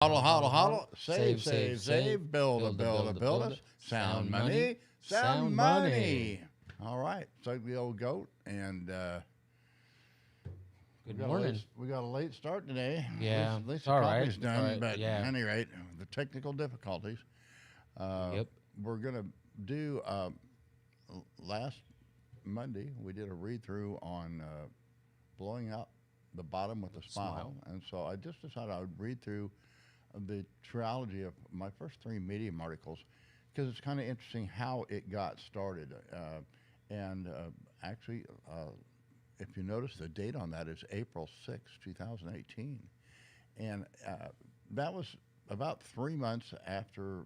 Hodl, hodl, hodl. Save. Build a, build a. Sound money. Sound money. All right. So the old goat. And Good morning. we got a late start today. Yeah, At least it's the all coffee's right. done. All right, But yeah. at any rate, the technical difficulties. Yep. We're going to do last Monday, we did a read through on blowing out the bottom with a smile. And so I just decided I would read through the trilogy of my first three Medium articles because it's kind of interesting how it got started. Actually, if you notice, the date on that is April 6, 2018. And that was about 3 months after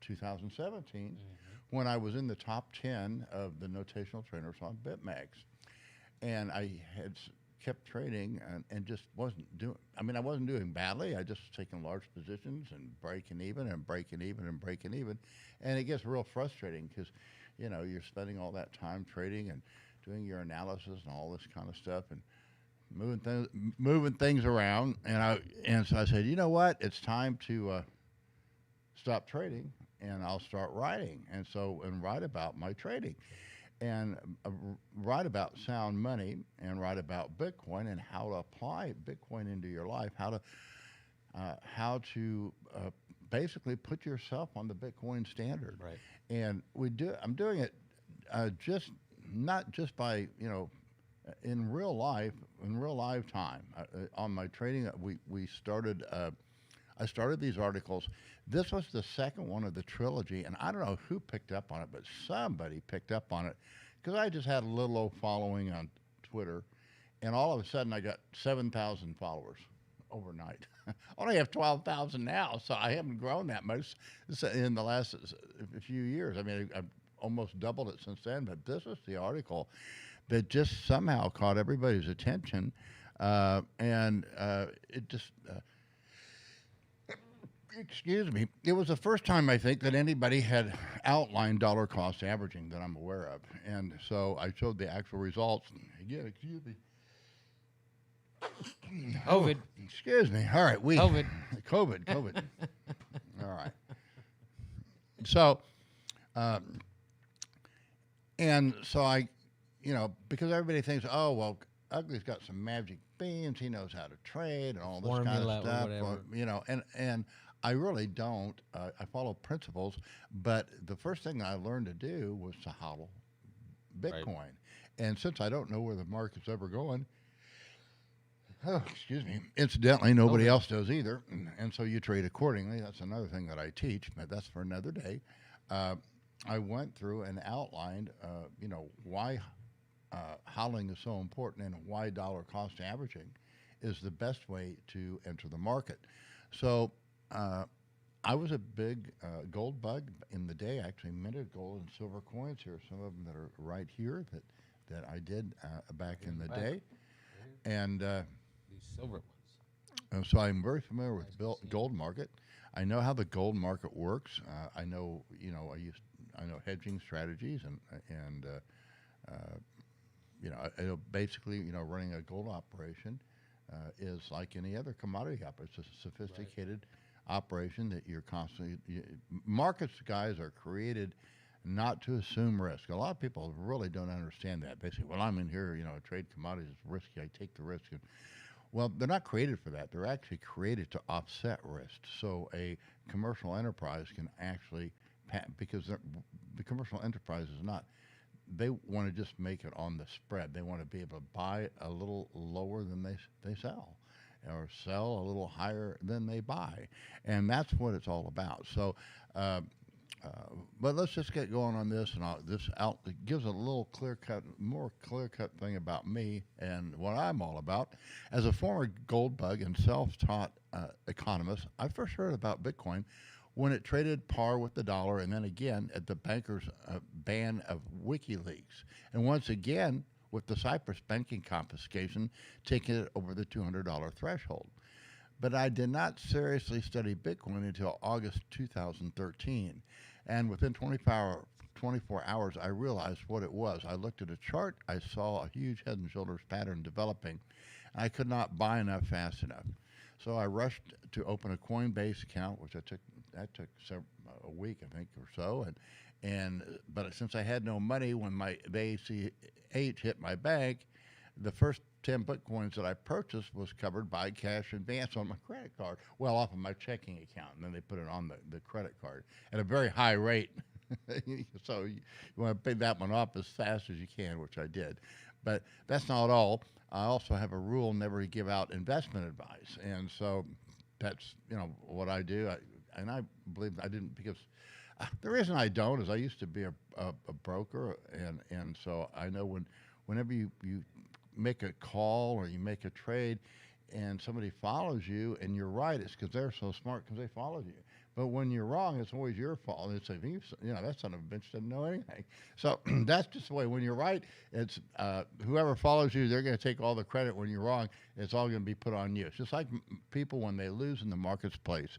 2017 when I was in the top 10 of the notational trainers on BitMax. And I had kept trading and just wasn't doing, I wasn't doing badly. I just was taking large positions and breaking even and breaking even and breaking even. And it gets real frustrating because, you're spending all that time trading and doing your analysis and all this kind of stuff and moving things around. And so I said, you know what? It's time to stop trading and I'll start writing. And write about my trading. And write about sound money and write about Bitcoin and how to apply Bitcoin into your life, how to basically put yourself on the Bitcoin standard. Right. And I'm doing it not just by, in real life time. On my trading, we started, I started these articles. This was the second one of the trilogy, and I don't know who picked up on it, but somebody picked up on it because I just had a little old following on Twitter, and all of a sudden I got 7,000 followers overnight. I only have 12,000 now, so I haven't grown that much in the last few years. I've almost doubled it since then, but this is the article that just somehow caught everybody's attention, and it just... excuse me, it was the first time I think that anybody had outlined dollar cost averaging that I'm aware of. And so I showed the actual results. Again, excuse me. COVID. Oh, excuse me. All right. COVID. All right. So, and so I, because everybody thinks, oh, well, Ugly's got some magic beans. He knows how to trade and all this Formula kind of stuff. or whatever. And I really don't. I follow principles, but the first thing I learned to do was to hodl Bitcoin. Right. And since I don't know where the market's ever going, excuse me, incidentally, nobody else does either. And so you trade accordingly. That's another thing that I teach, but that's for another day. I went through and outlined, why hodling is so important and why dollar cost averaging is the best way to enter the market. So I was a big gold bug in the day. I actually minted gold and silver coins. Here are some of them that are right here that I did back in the day. And these silver ones. So I'm very familiar with the gold market. I know how the gold market works. I know, I know hedging strategies and I know basically, running a gold operation is like any other commodity operation. It's a sophisticated operation that you're constantly... markets, guys, are created not to assume risk. A lot of people really don't understand that. They say, well, I'm in here, trade commodities, it's risky, I take the risk. Well, they're not created for that. They're actually created to offset risk. So a commercial enterprise can actually, because the commercial enterprise is not... they want to just make it on the spread. They want to be able to buy a little lower than they sell, or sell a little higher than they buy. And that's what it's all about. So, but let's just get going on this. And it gives a little more clear-cut thing about me and what I'm all about. As a former gold bug and self-taught economist, I first heard about Bitcoin when it traded par with the dollar, and then again at the bankers' ban of WikiLeaks. And once again, with the Cyprus banking confiscation, taking it over the $200 threshold. But I did not seriously study Bitcoin until August 2013. And within 24 hours, I realized what it was. I looked at a chart, I saw a huge head and shoulders pattern developing, and I could not buy enough fast enough. So I rushed to open a Coinbase account, which that took a week, I think, or so. But since I had no money when the ACH hit my bank, the first 10 Bitcoins that I purchased was covered by cash advance on my credit card, well off of my checking account, and then they put it on the credit card at a very high rate. So you want to pay that one off as fast as you can, which I did. But that's not all. I also have a rule never to give out investment advice, and so that's what I do. I believe I didn't because the reason I don't is I used to be a broker, and so I know whenever you make a call or you make a trade and somebody follows you and you're right, it's because they're so smart because they followed you. But when you're wrong, it's always your fault. It's like, that son of a bitch doesn't know anything. So that's just the way. When you're right, it's whoever follows you, they're going to take all the credit. When you're wrong, it's all going to be put on you. It's just like people when they lose in the marketplace.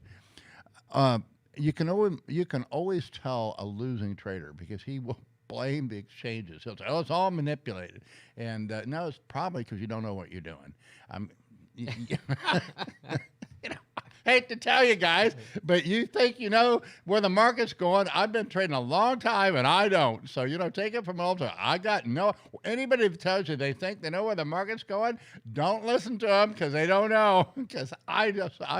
You can always tell a losing trader because he will blame the exchanges. He'll say, "Oh, it's all manipulated," and no, it's probably because you don't know what you're doing. Hate to tell you guys, but you think you know where the market's going. I've been trading a long time, and I don't. So, take it from an old time. I got no. Anybody that tells you they think they know where the market's going, don't listen to them because they don't know. Because I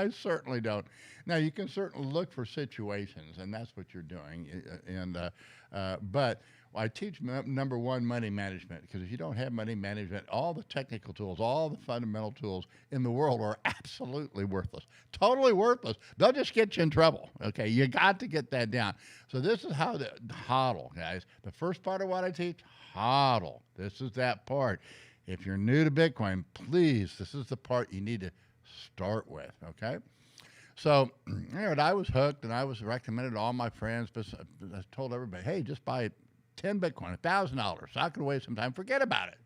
certainly don't. Now, you can certainly look for situations, and that's what you're doing. But I teach number one, money management, because if you don't have money management, all the technical tools, all the fundamental tools in the world are absolutely worthless, totally worthless. They'll just get you in trouble. Okay, you got to get that down. So this is how the hodl, guys. The first part of what I teach, hodl. This is that part. If you're new to Bitcoin, please, this is the part you need to start with. Okay. So, I was hooked, and I was recommended to all my friends, but I told everybody, hey, just buy 10 Bitcoin, $1,000. So I could waste some time. Forget about it.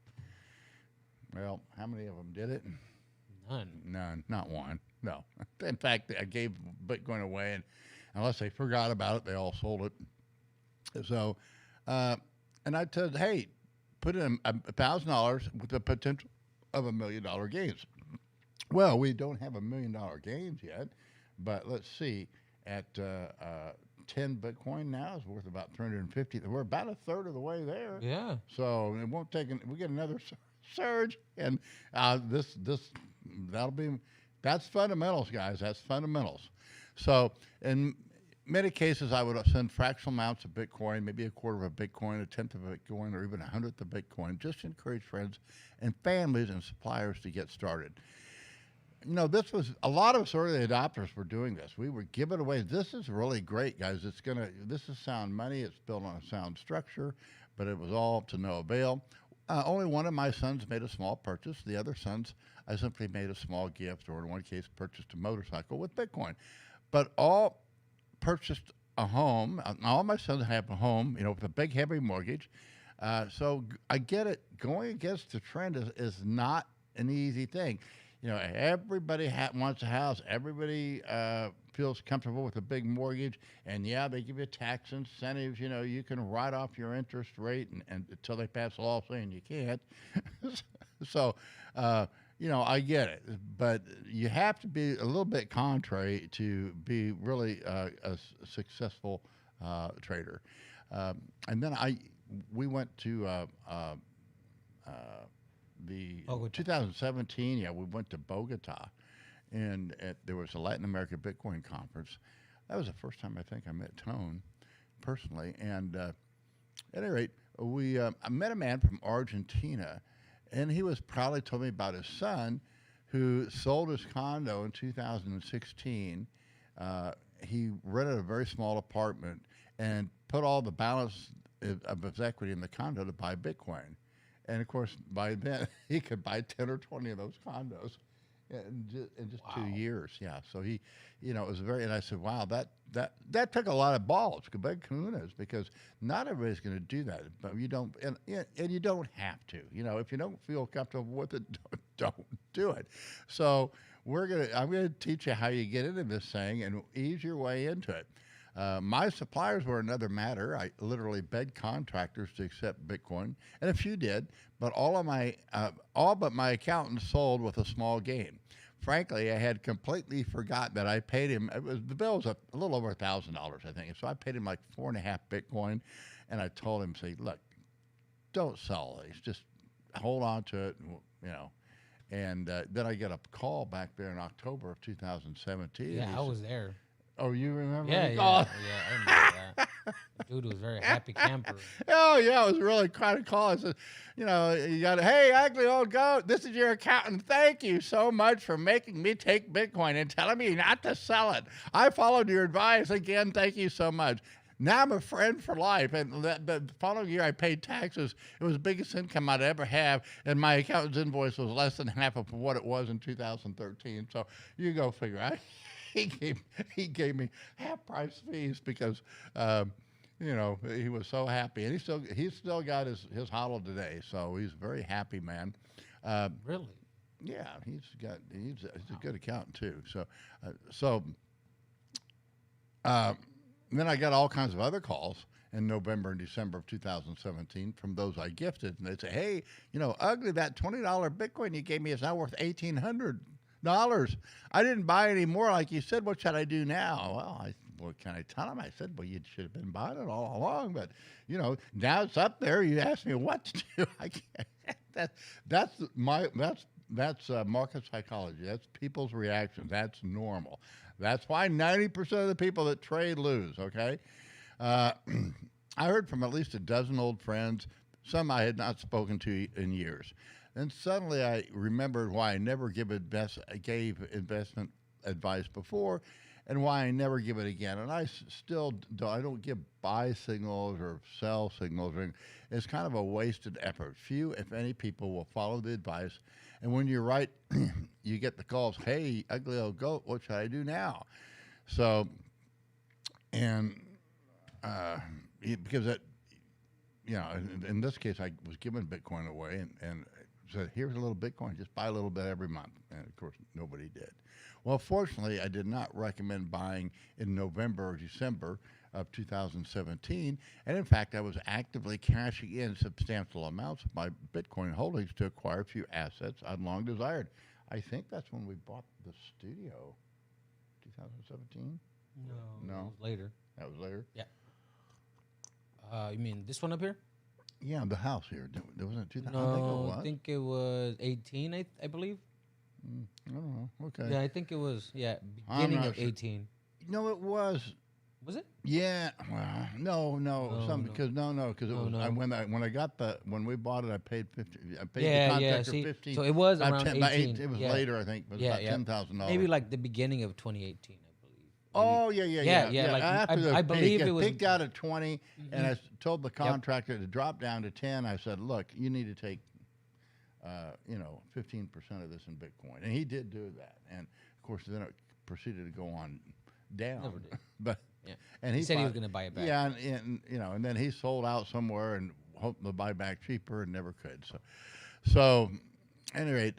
Well, how many of them did it? None. Not one. No. In fact, I gave Bitcoin away, and unless they forgot about it, they all sold it. So, and I said, hey, put in $1,000 with the potential of $1 million gains. Well, we don't have $1 million gains yet, but let's see. At 10 Bitcoin now is worth about 350. We're about a third of the way there. Yeah. So it won't take. We get another surge, and that's fundamentals, guys. That's fundamentals. So in many cases, I would send fractional amounts of Bitcoin, maybe a quarter of a Bitcoin, a tenth of a Bitcoin, or even 100th of Bitcoin, just to encourage friends and families and suppliers to get started. This was a lot of us early adopters were doing this. We were giving away. This is really great, guys. This is sound money. It's built on a sound structure, but it was all to no avail. Only one of my sons made a small purchase. The other sons, I simply made a small gift, or in one case, purchased a motorcycle with Bitcoin. But all purchased a home. All my sons have a home, with a big, heavy mortgage. So I get it. Going against the trend is not an easy thing. Everybody wants a house. Everybody feels comfortable with a big mortgage. And, yeah, they give you tax incentives. You can write off your interest rate and until they pass a law saying you can't. So, I get it. But you have to be a little bit contrary to be really a successful trader. And then we went to the Bogota. 2017, we went to Bogota, and there was a Latin America Bitcoin conference. That was the first time I think I met Tone personally. And at any rate, I met a man from Argentina, and he was proudly told me about his son who sold his condo in 2016. He rented a very small apartment and put all the balance of his equity in the condo to buy Bitcoin. And, of course, by then, he could buy 10 or 20 of those condos in just 2 years. Yeah. So he, it was and I said, wow, that took a lot of balls, big kahunas, because not everybody's going to do that. But you don't, and you don't have to. If you don't feel comfortable with it, don't do it. So I'm going to teach you how you get into this thing and ease your way into it. My suppliers were another matter. I literally begged contractors to accept Bitcoin, and a few did, but all but my accountants sold with a small gain. frankly, I had completely forgotten that I paid him. The bill was a little over $1,000, I think. So I paid him like 4.5 Bitcoin, and I told him, say, look, don't sell these. Just hold on to it, And then I get a call back there in October of 2017. Yeah, I was there. Oh, you remember? Yeah, the yeah, call? yeah. I remember that. The dude was a very happy camper. Oh, yeah, it was really quite a call. I said, you got, hey, ugly old goat, this is your accountant. Thank you so much for making me take Bitcoin and telling me not to sell it. I followed your advice. Again, thank you so much. Now I'm a friend for life. And the following year, I paid taxes. It was the biggest income I'd ever have, and my accountant's invoice was less than half of what it was in 2013. So you go figure. He gave me half price fees because he was so happy, and he's still got his hodl today. So he's a very happy man. Really? Yeah, he's a good accountant too. So then I got all kinds of other calls in November and December of 2017 from those I gifted, and they'd say, "Hey, ugly, that $20 Bitcoin you gave me is now worth $1,800. I didn't buy any more, like you said. What should I do now?" Well, what can I tell him? I said, "Well, you should have been buying it all along, but now it's up there. You asked me what to do. I can't." That's market psychology. That's people's reactions. That's normal. That's why 90% of the people that trade lose. Okay, I heard from at least a dozen old friends, some I had not spoken to in years. Then suddenly I remembered why I never gave investment advice before, and why I never give it again. And I don't give buy signals or sell signals. It's kind of a wasted effort. Few, if any, people will follow the advice. And when you're right, you get the calls, "Hey, ugly old goat, what should I do now?" So, and because in this case, I was giving Bitcoin away and said, "Here's a little Bitcoin, just buy a little bit every month." And of course, nobody did. Well, fortunately, I did not recommend buying in November or December of 2017. And in fact, I was actively cashing in substantial amounts of my Bitcoin holdings to acquire a few assets I'd long desired. I think that's when we bought the studio, 2017? No. It was later. That was later? Yeah. You mean this one up here? Yeah, the house here. Wasn't it 2000? No, I think it was 18, I believe. I don't know. Okay. Yeah, I think it was, beginning of 18. No, it was. Was it? Yeah. Well, when we bought it, I paid $50. I paid the contractor $15. So it was around 18. It was later, I think. It was about $10,000. Maybe like the beginning of 2018, I believe. Oh, yeah. Like After I believe it was peaked out at 20, and I told the contractor to drop down to 10. I said, "Look, you need to take 15% of this in Bitcoin," and he did do that. And of course, then it proceeded to go on down. Never did. But yeah. and he said he was going to buy it back. Yeah, and then he sold out somewhere and hoped to buy back cheaper and never could. So at any rate,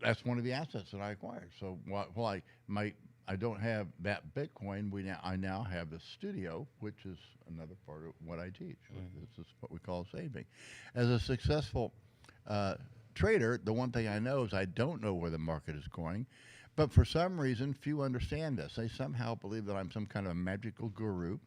that's one of the assets that I acquired. So while I don't have that Bitcoin, I now have the studio, which is another part of what I teach. This is what we call saving. As a successful trader, the one thing I know is I don't know where the market is going. But for some reason, few understand this. They somehow believe that I'm some kind of a magical guru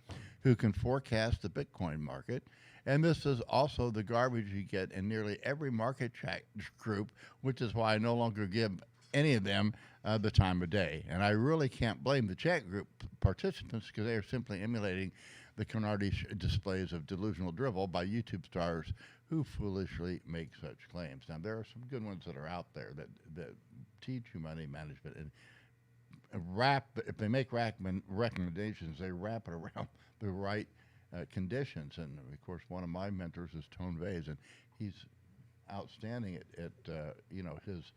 who can forecast the Bitcoin market. And this is also the garbage you get in nearly every market chat group, which is why I no longer give any of them the time of day. And I really can't blame the chat group participants because they are simply emulating the Carnegie displays of delusional drivel by YouTube stars who foolishly make such claims. Now, there are some good ones that are out there that teach you money management and if they make recommendations, they wrap it around the right conditions. And of course, one of my mentors is Tone Vase, and he's outstanding at his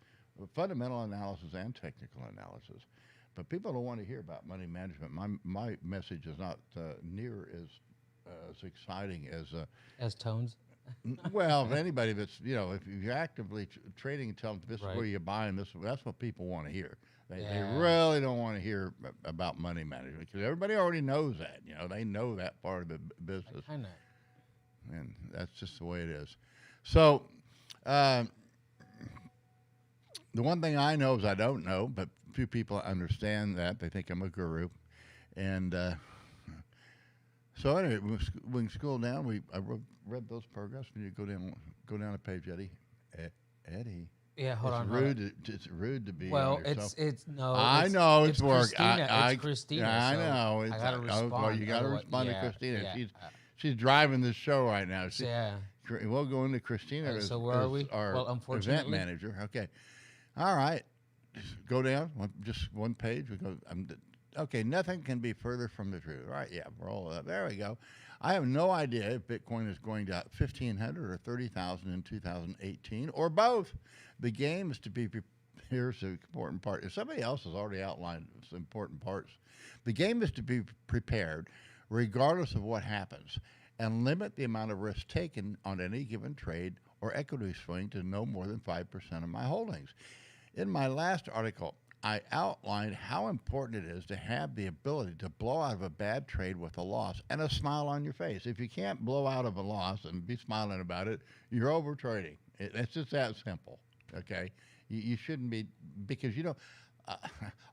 fundamental analysis and technical analysis. But people don't want to hear about money management. My message is not near as exciting as Tone's. Well, if anybody that's if you're actively trading and telling them this is where you buy and that's what people want to hear. They really don't want to hear about money management because everybody already knows that. They know that part of the business. I know. And that's just the way it is. So the one thing I know is I don't know, but few people understand that. They think I'm a guru. And so anyway, when school down, read those paragraphs. We need to go down a page, Eddie. Eddie. Yeah, hold It's on. rude. It's rude to be. Well, on yourself. it's no. I know it's work. Christina. I It's Christina. Yeah, I so know. I gotta respond. Well, you got to otherwise- respond yeah, to Christina. yeah, She's driving this show right now. yeah. We'll go into Christina as, So where are we? our Well, event unfortunately, manager. Okay. All right. Just go down just one page. We go. Okay. Nothing can be further from the truth. All right. Yeah. Roll it up. There we go. I have no idea if Bitcoin is going to 1,500 or 30,000 in 2018 or both. The game is to be. Here's the important part. If somebody else has already outlined some important parts, the game is to be prepared regardless of what happens and limit the amount of risk taken on any given trade or equity swing to no more than 5% of my holdings. In my last article, I outlined how important it is to have the ability to blow out of a bad trade with a loss and a smile on your face. If you can't blow out of a loss and be smiling about it, you're over trading. It's just that simple, okay? You shouldn't be, because,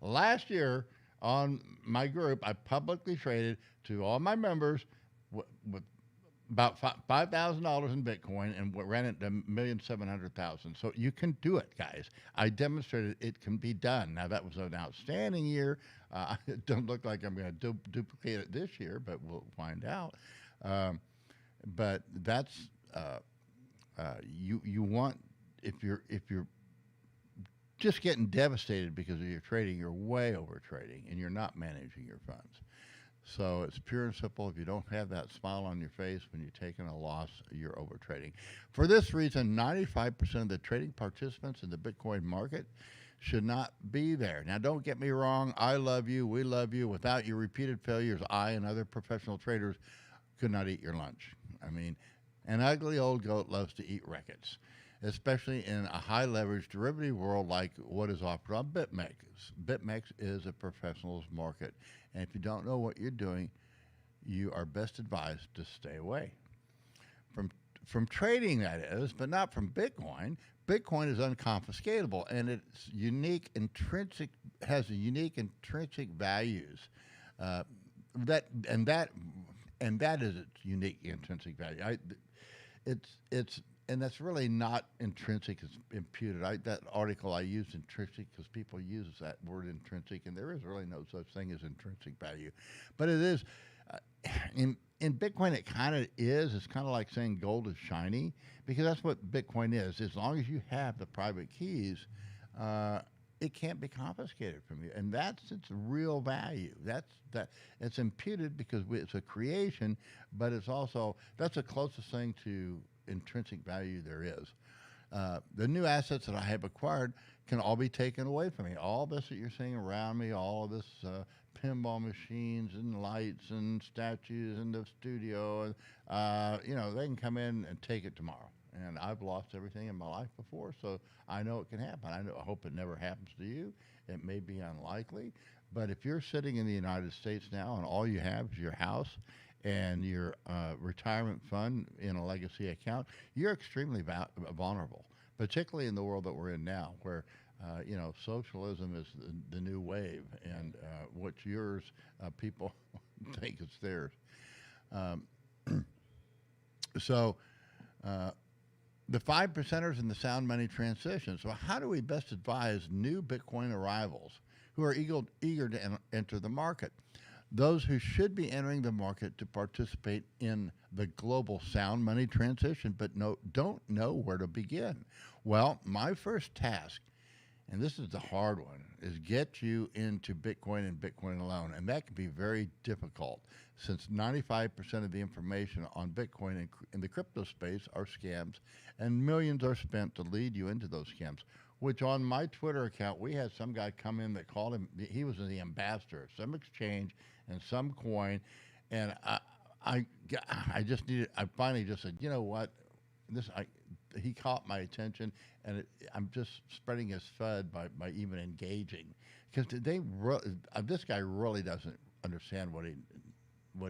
last year on my group, I publicly traded to all my members with about $5,000 in Bitcoin and ran it to $1,700,000. So you can do it, guys. I demonstrated it can be done. Now, that was an outstanding year. It don't look like I'm going to duplicate it this year, but we'll find out. But that's you want, if you're just getting devastated because of your trading, you're way over trading and you're not managing your funds. So it's pure and simple. If you don't have that smile on your face when you're taking a loss, you're over trading. For this reason, 95% of the trading participants in the Bitcoin market should not be there. Now, don't get me wrong. I love you. We love you. Without your repeated failures, I and other professional traders could not eat your lunch. I mean, an ugly old goat loves to eat records, especially in a high-leverage derivative world like what is offered on BitMEX. BitMEX is a professional's market, and if you don't know what you're doing, you are best advised to stay away from trading, that is, but not from Bitcoin. Bitcoin is unconfiscatable, and it's has a unique intrinsic values. That is its unique intrinsic value. And that's really not intrinsic, it's imputed. That article I used intrinsic because people use that word intrinsic, and there is really no such thing as intrinsic value. But it is, in Bitcoin it kind of is. It's kind of like saying gold is shiny, because that's what Bitcoin is. As long as you have the private keys, it can't be confiscated from you. And that's its real value. It's imputed because it's a creation, but it's also, that's the closest thing to intrinsic value there is. The new assets that I have acquired can all be taken away from me. All this that you're seeing around me, all of this pinball machines and lights and statues in the studio, they can come in and take it tomorrow. And I've lost everything in my life before, so I know it can happen. I hope it never happens to you. It may be unlikely, but if you're sitting in the United States now and all you have is your house and your retirement fund in a legacy account, you're extremely vulnerable, particularly in the world that we're in now, where socialism is the new wave, and what's yours, people think it's theirs. The 5%ers in the sound money transition. So how do we best advise new Bitcoin arrivals who are eager to enter the market? Those who should be entering the market to participate in the global sound money transition, but don't know where to begin. Well, my first task, and this is the hard one, is get you into Bitcoin and Bitcoin alone. And that can be very difficult, since 95% of the information on Bitcoin in the crypto space are scams, and millions are spent to lead you into those scams. Which on my Twitter account, we had some guy come in that called him, he was the ambassador of some exchange and some coin, and I finally just said, you know what, he caught my attention, and I'm just spreading his FUD by even engaging, because this guy really doesn't understand what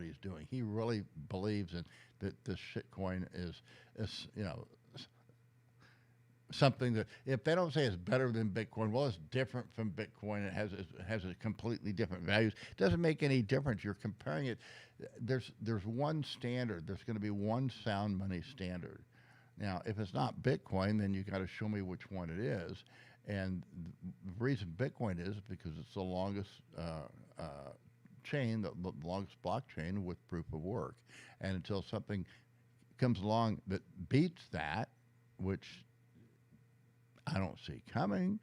he's doing. He really believes that this shitcoin is something that if they don't say it's better than Bitcoin, well, it's different from Bitcoin. It has a completely different values. It doesn't make any difference. You're comparing it. There's one standard. There's going to be one sound money standard. Now, if it's not Bitcoin, then you got to show me which one it is. And the reason Bitcoin is because it's the longest chain, the longest blockchain with proof of work. And until something comes along that beats that, which I don't see coming,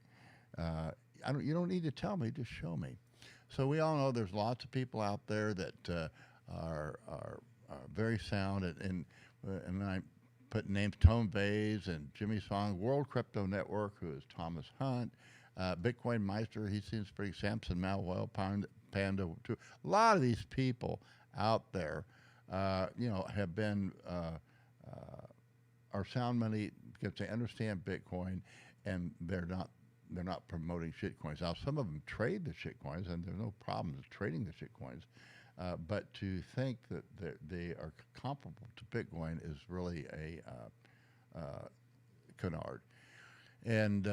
you don't need to tell me, just show me. So we all know there's lots of people out there that are very sound, and I put names Tone Vays and Jimmy Song, World Crypto Network, who is Thomas Hunt, Bitcoin Meister, he seems pretty, Samson Malwell, Panda, too. A lot of these people out there, have been, are sound money because they understand Bitcoin, and they're not promoting shitcoins. Now, some of them trade the shitcoins, and there's no problems trading the shitcoins. But to think that they are comparable to Bitcoin is really a canard. And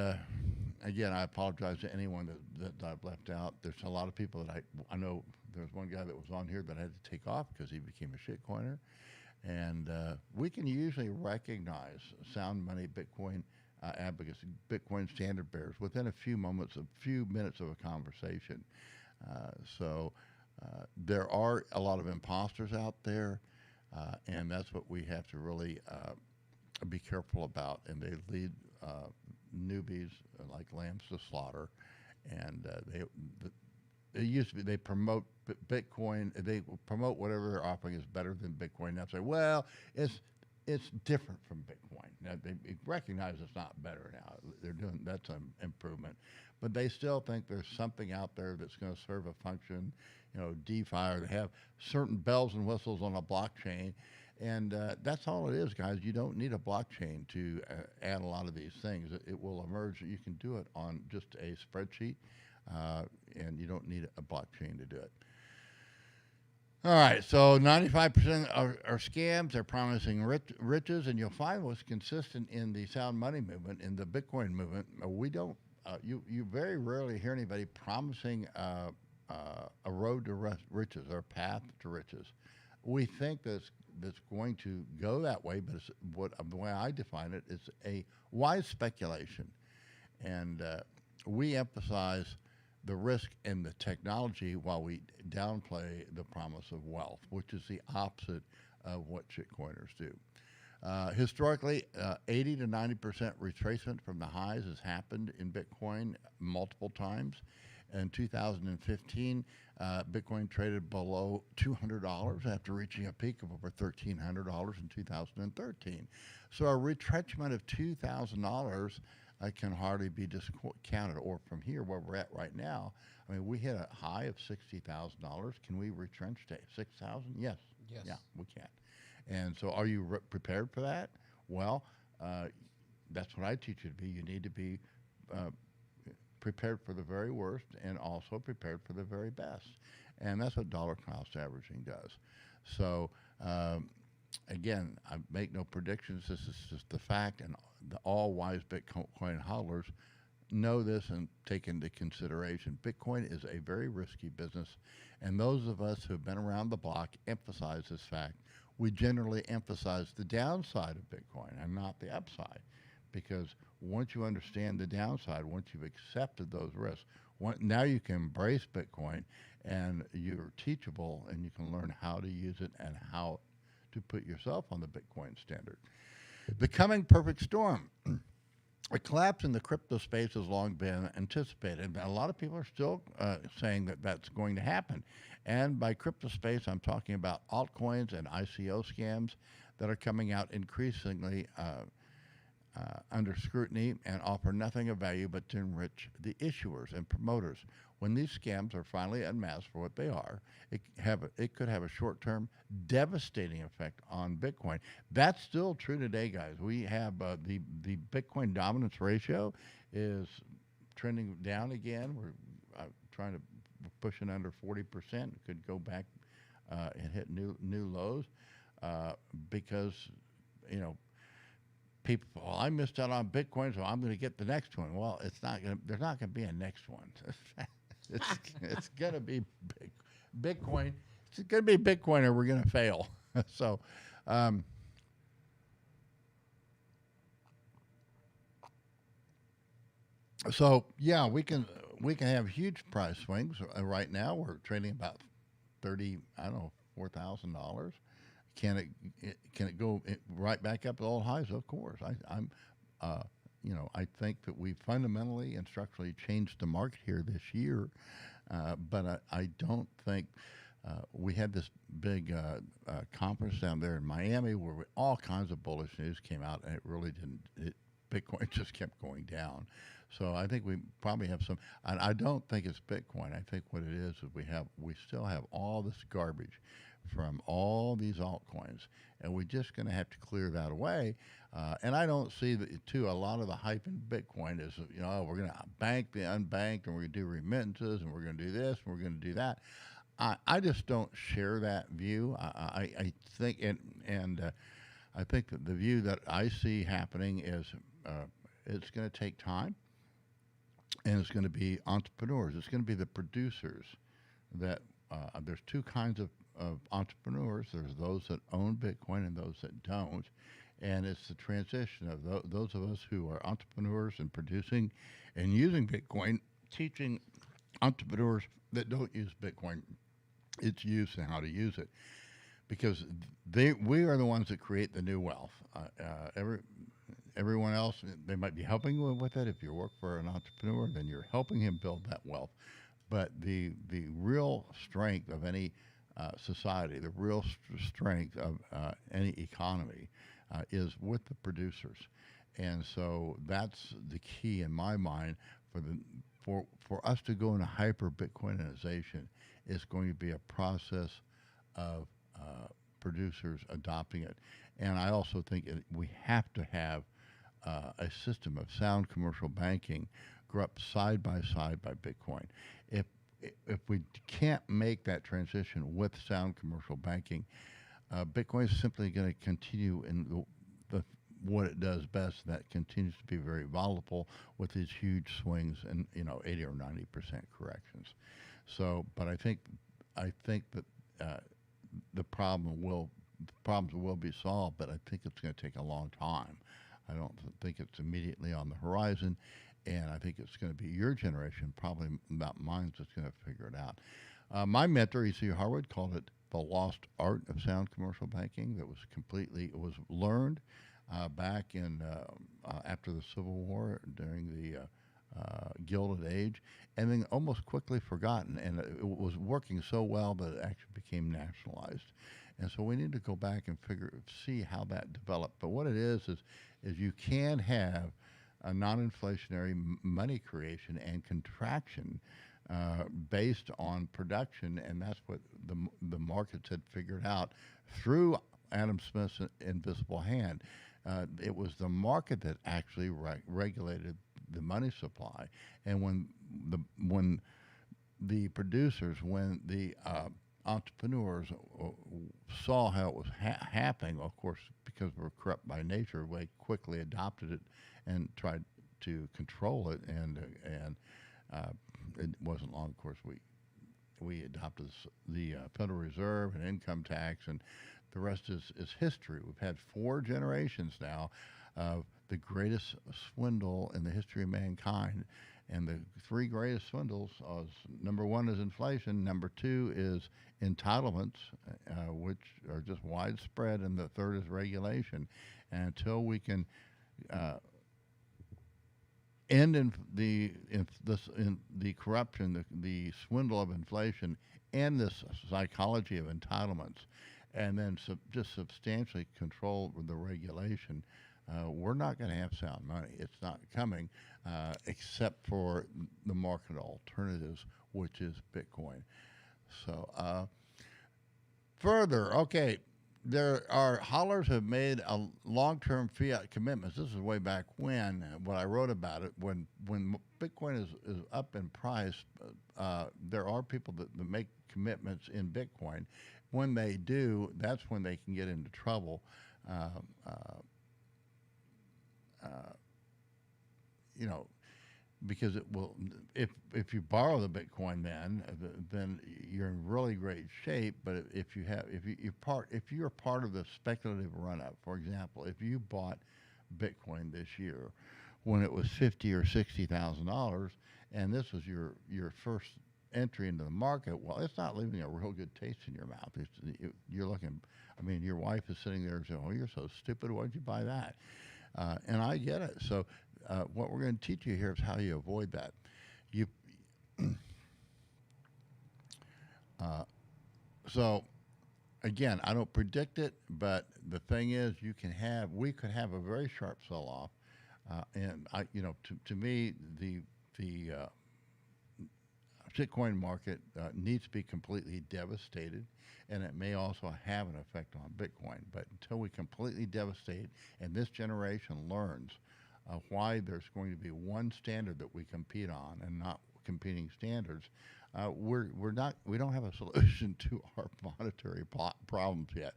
again, I apologize to anyone that I've left out. There's a lot of people that I know. There's one guy that was on here that I had to take off because he became a shitcoiner. And we can usually recognize sound money Bitcoin advocates, Bitcoin standard bearers within a few minutes of a conversation. There are a lot of imposters out there, and that's what we have to really be careful about. And they lead newbies like lambs to slaughter. And they used to be, they promote Bitcoin, they promote whatever they're offering is better than Bitcoin. Now say, well, it's different from Bitcoin. Now they recognize it's not better now. That's an improvement. But they still think there's something out there that's going to serve a function, DeFi, or they have certain bells and whistles on a blockchain. And that's all it is, guys. You don't need a blockchain to add a lot of these things. It will emerge. You can do it on just a spreadsheet, and you don't need a blockchain to do it. All right, so 95% are scams. They're promising riches, and you'll find what's consistent in the sound money movement, in the Bitcoin movement. We don't. You very rarely hear anybody promising a road to riches or a path to riches. We think that's going to go that way, but the way I define it is a wise speculation, and we emphasize the risk and the technology while we downplay the promise of wealth, which is the opposite of what shitcoiners do. Historically, 80 to 90% retracement from the highs has happened in Bitcoin multiple times. In 2015, Bitcoin traded below $200 after reaching a peak of over $1,300 in 2013. So a retrenchment of $2,000 can hardly be discounted. Or from here, where we're at right now, I mean, we hit a high of $60,000. Can we retrench to $6,000? Yes. Yes. Yeah, we can. And so are you prepared for that? Well, that's what I teach you to be. You need to be prepared for the very worst and also prepared for the very best. And that's what dollar cost averaging does. So, again, I make no predictions. This is just the fact, and all wise Bitcoin hodlers know this and take into consideration. Bitcoin is a very risky business, and those of us who have been around the block emphasize this fact. We generally emphasize the downside of Bitcoin and not the upside, because once you understand the downside, once you've accepted those risks, now you can embrace Bitcoin, and you're teachable, and you can learn how to use it and how to put yourself on the Bitcoin standard. The coming perfect storm. A collapse in the crypto space has long been anticipated, and a lot of people are still saying that that's going to happen. And by crypto space, I'm talking about altcoins and ICO scams that are coming out increasingly under scrutiny and offer nothing of value but to enrich the issuers and promoters. When these scams are finally unmasked for what they are, it could have a short-term devastating effect on Bitcoin. That's still true today, guys. We have the Bitcoin dominance ratio is trending down again. We're we're pushing under 40%. It could go back and hit new lows because people, well, I missed out on Bitcoin, so I'm going to get the next one. Well, it's not going to. There's not going to be a next one. it's it's going to be Bitcoin. It's going to be Bitcoin, or we're going to fail. so. Um, So yeah, we can have huge price swings. Right now, we're trading about 30. I don't know, $4,000. Can it go right back up to old highs? Of course. Uh, I think that we fundamentally and structurally changed the market here this year, but I don't think. We had this big conference down there in Miami where all kinds of bullish news came out, and it really didn't. Bitcoin just kept going down. So I think we probably have some. And I don't think it's Bitcoin. I think what it is we still have all this garbage from all these altcoins, and we're just going to have to clear that away. And I don't see that too. A lot of the hype in Bitcoin is, we're going to bank the unbanked, and we're going to do remittances, and we're going to do this, and we're going to do that. I just don't share that view. I think, and I think that the view that I see happening is it's going to take time, and it's going to be entrepreneurs. It's going to be the producers that there's two kinds of entrepreneurs. There's those that own Bitcoin and those that don't. And it's the transition of those of us who are entrepreneurs and producing and using Bitcoin, teaching entrepreneurs that don't use Bitcoin its use and how to use it. Because we are the ones that create the new wealth. Everyone else, they might be helping you with it. If you work for an entrepreneur, then you're helping him build that wealth. But the real strength of any society, the real strength of any economy is with the producers. And so that's the key in my mind for us to go into hyper Bitcoinization is going to be a process of producers adopting it. And I also think we have to have a system of sound commercial banking grow up side by Bitcoin. If we can't make that transition with sound commercial banking, Bitcoin is simply going to continue in what it does best. That continues to be very volatile with these huge swings and 80 or 90% corrections. So, but I think that the problems will be solved, but I think it's going to take a long time. I don't think it's immediately on the horizon, and I think it's going to be your generation, probably not mine, that's going to figure it out. My mentor, E.C. Harwood, called it the lost art of sound commercial banking. It was learned back in after the Civil War during the Gilded Age, and then almost quickly forgotten. And it was working so well that it actually became nationalized. And so we need to go back and see how that developed. But what it is you can have a non-inflationary money creation and contraction based on production, and that's what the markets had figured out through Adam Smith's invisible hand. It was the market that actually regulated the money supply, and when the producers, when the entrepreneurs saw how it was happening, of course, because we're corrupt by nature, they quickly adopted it and tried to control it, and it wasn't long, of course, we adopted the Federal Reserve and income tax, and the rest is history. We've had 4 generations now of the greatest swindle in the history of mankind. And the 3 greatest swindles, number 1 is inflation, number 2 is entitlements, which are just widespread, and the third is regulation. And until we can end in the corruption, the swindle of inflation, and this psychology of entitlements, and then just substantially control the regulation, we're not going to have sound money. It's not coming, except for the market alternatives, which is Bitcoin. So further, okay, there are hollers have made a long-term fiat commitments. This is way back when I wrote about it. When Bitcoin is up in price, there are people that make commitments in Bitcoin. When they do, that's when they can get into trouble. you know, because it will, if you borrow the Bitcoin, then you're in really great shape. But if you're part of the speculative run up, for example, if you bought Bitcoin this year when it was $50,000 or $60,000, and this was your first entry into the market, well, it's not leaving a real good taste in your mouth. You're looking, I mean, your wife is sitting there and saying, "Oh, you're so stupid. Why'd you buy that?" And I get it. So what we're going to teach you here is how you avoid that. You so again, I don't predict it, but the thing is, we could have a very sharp sell-off, and to me, the Bitcoin market needs to be completely devastated, and it may also have an effect on Bitcoin. But until we completely devastate, and this generation learns why there's going to be one standard that we compete on and not competing standards, we don't have a solution to our monetary problems yet.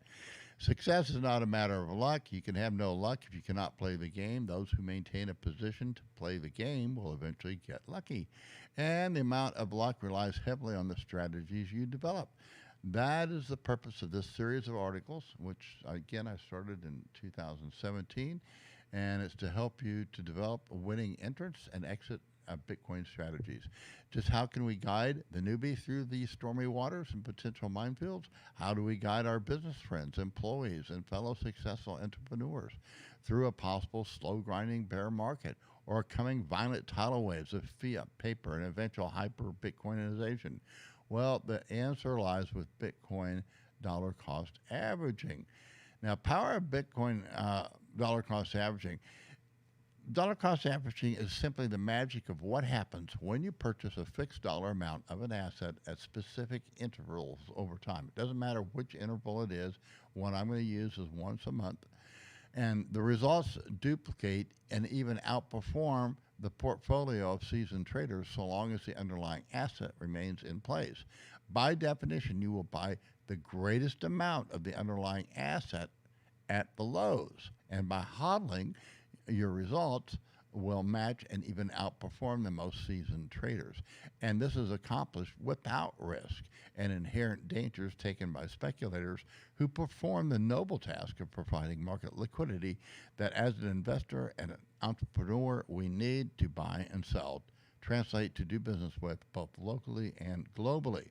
Success is not a matter of luck. You can have no luck if you cannot play the game. Those who maintain a position to play the game will eventually get lucky. And the amount of luck relies heavily on the strategies you develop. That is the purpose of this series of articles, which, again, I started in 2017. And it's to help you to develop a winning entrance and exit Bitcoin strategies. Just how can we guide the newbie through these stormy waters and potential minefields? How do we guide our business friends, employees, and fellow successful entrepreneurs through a possible slow grinding bear market or coming violent tidal waves of fiat, paper, and eventual hyper-Bitcoinization? Well, the answer lies with Bitcoin dollar cost averaging. Now, power of Bitcoin dollar cost averaging. Dollar cost averaging is simply the magic of what happens when you purchase a fixed dollar amount of an asset at specific intervals over time. It doesn't matter which interval it is. What I'm going to use is once a month. And the results duplicate and even outperform the portfolio of seasoned traders so long as the underlying asset remains in place. By definition, you will buy the greatest amount of the underlying asset at the lows. And by hodling, your results will match and even outperform the most seasoned traders. And this is accomplished without risk and inherent dangers taken by speculators who perform the noble task of providing market liquidity that as an investor and an entrepreneur we need to buy and sell, translate to do business with both locally and globally.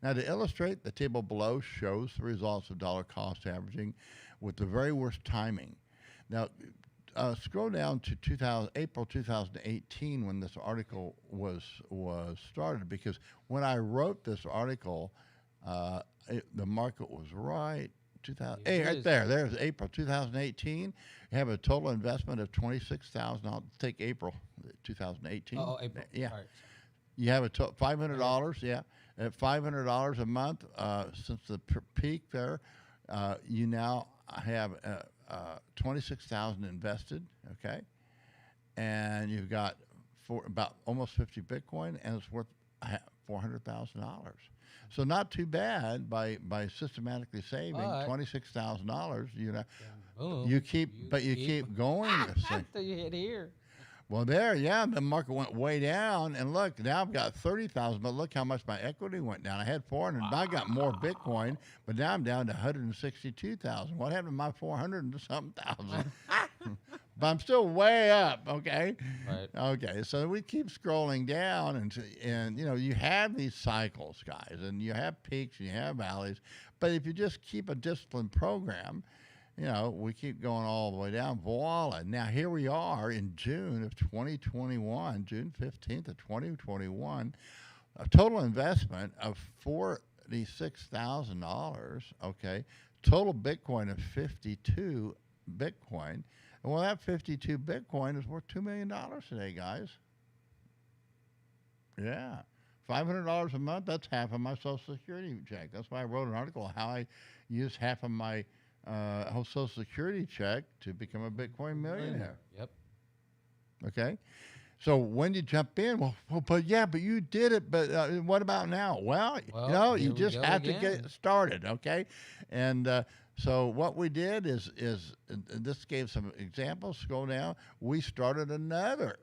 Now, to illustrate, the table below shows the results of dollar cost averaging with the very worst timing. Now, scroll down to April 2018 when this article was started, because when I wrote this article, the market was right. Right there. There's April 2018. You have a total investment of $26,000. I'll take April 2018. Oh, April. Yeah. Right. You have $500. Yeah, at $500 a month since the peak there. You now have 26,000 invested, okay, and you've got about almost 50 Bitcoin, and it's worth $400,000. So not too bad by systematically saving $26,000. You keep going. After you hit here. Well, the market went way down, and look, now I've got 30,000, but look how much my equity went down. I had 400, I got more Bitcoin, but now I'm down to 162,000. What happened to my 400 and something thousand? But I'm still way up, okay? Right. Okay, so we keep scrolling down, and you have these cycles, guys, and you have peaks and you have valleys, but if you just keep a disciplined program, we keep going all the way down. Voila. Now, here we are in June of 2021, June 15th of 2021, a total investment of $46,000, okay? Total Bitcoin of 52 Bitcoin. And well, that 52 Bitcoin is worth $2 million today, guys. Yeah. $500 a month, that's half of my Social Security check. That's why I wrote an article how I use half of my whole Social Security check to become a Bitcoin millionaire. Yep. Okay. So when you jump in, but you did it. But what about now? Well, you just have to get started. Okay. And So what we did is this gave some examples. Scroll down. We started another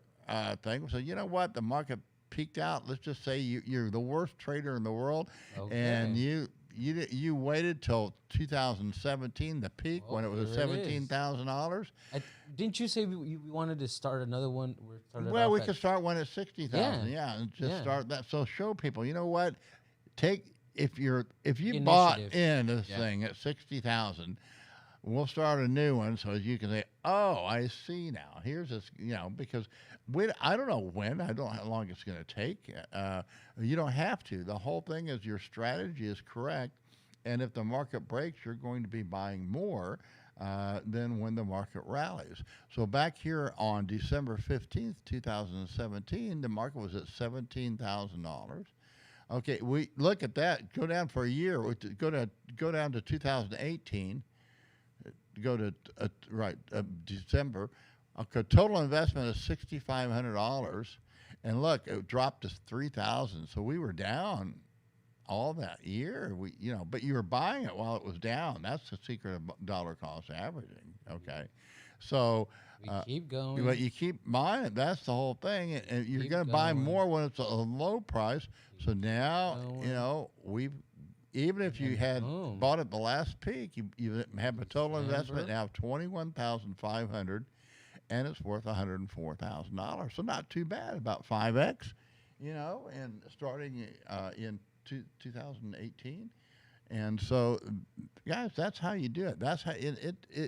thing. So you know what? The market peaked out. Let's just say you're the worst trader in the world, and Okay. you waited till 2017, the peak when it Well, was here it is. $17,000. I, didn't you say we wanted to start another one? We started Well, off we at could start one at 60,000. yeah, Yeah, and just yeah. start that. So show people. You know what? Take if you bought Initiative. in this Yeah. thing at 60,000, we'll start a new one so you can say, "Oh, I see now. Here's this." Because I don't know when. I don't know how long it's going to take. You don't have to. The whole thing is your strategy is correct, and if the market breaks, you're going to be buying more. Than when the market rallies. So back here on December 15th, 2017, the market was at $17,000. Okay, we look at that. Go down for a year. Go down to 2018. Go to December. Okay, total investment is $6,500, and look, it dropped to 3,000. So we were down all that year. But you were buying it while it was down. That's the secret of dollar cost averaging. Okay, so. We keep going. But you keep buying it. That's the whole thing, and you're Keep going to buy going. more when it's a low price. So now, going. we've even if you And had boom. bought at the last peak, you have a total investment December. now of 21,500, and it's worth $104,000. So not too bad, about 5x, and starting in 2018. And so, guys, that's how you do it. That's how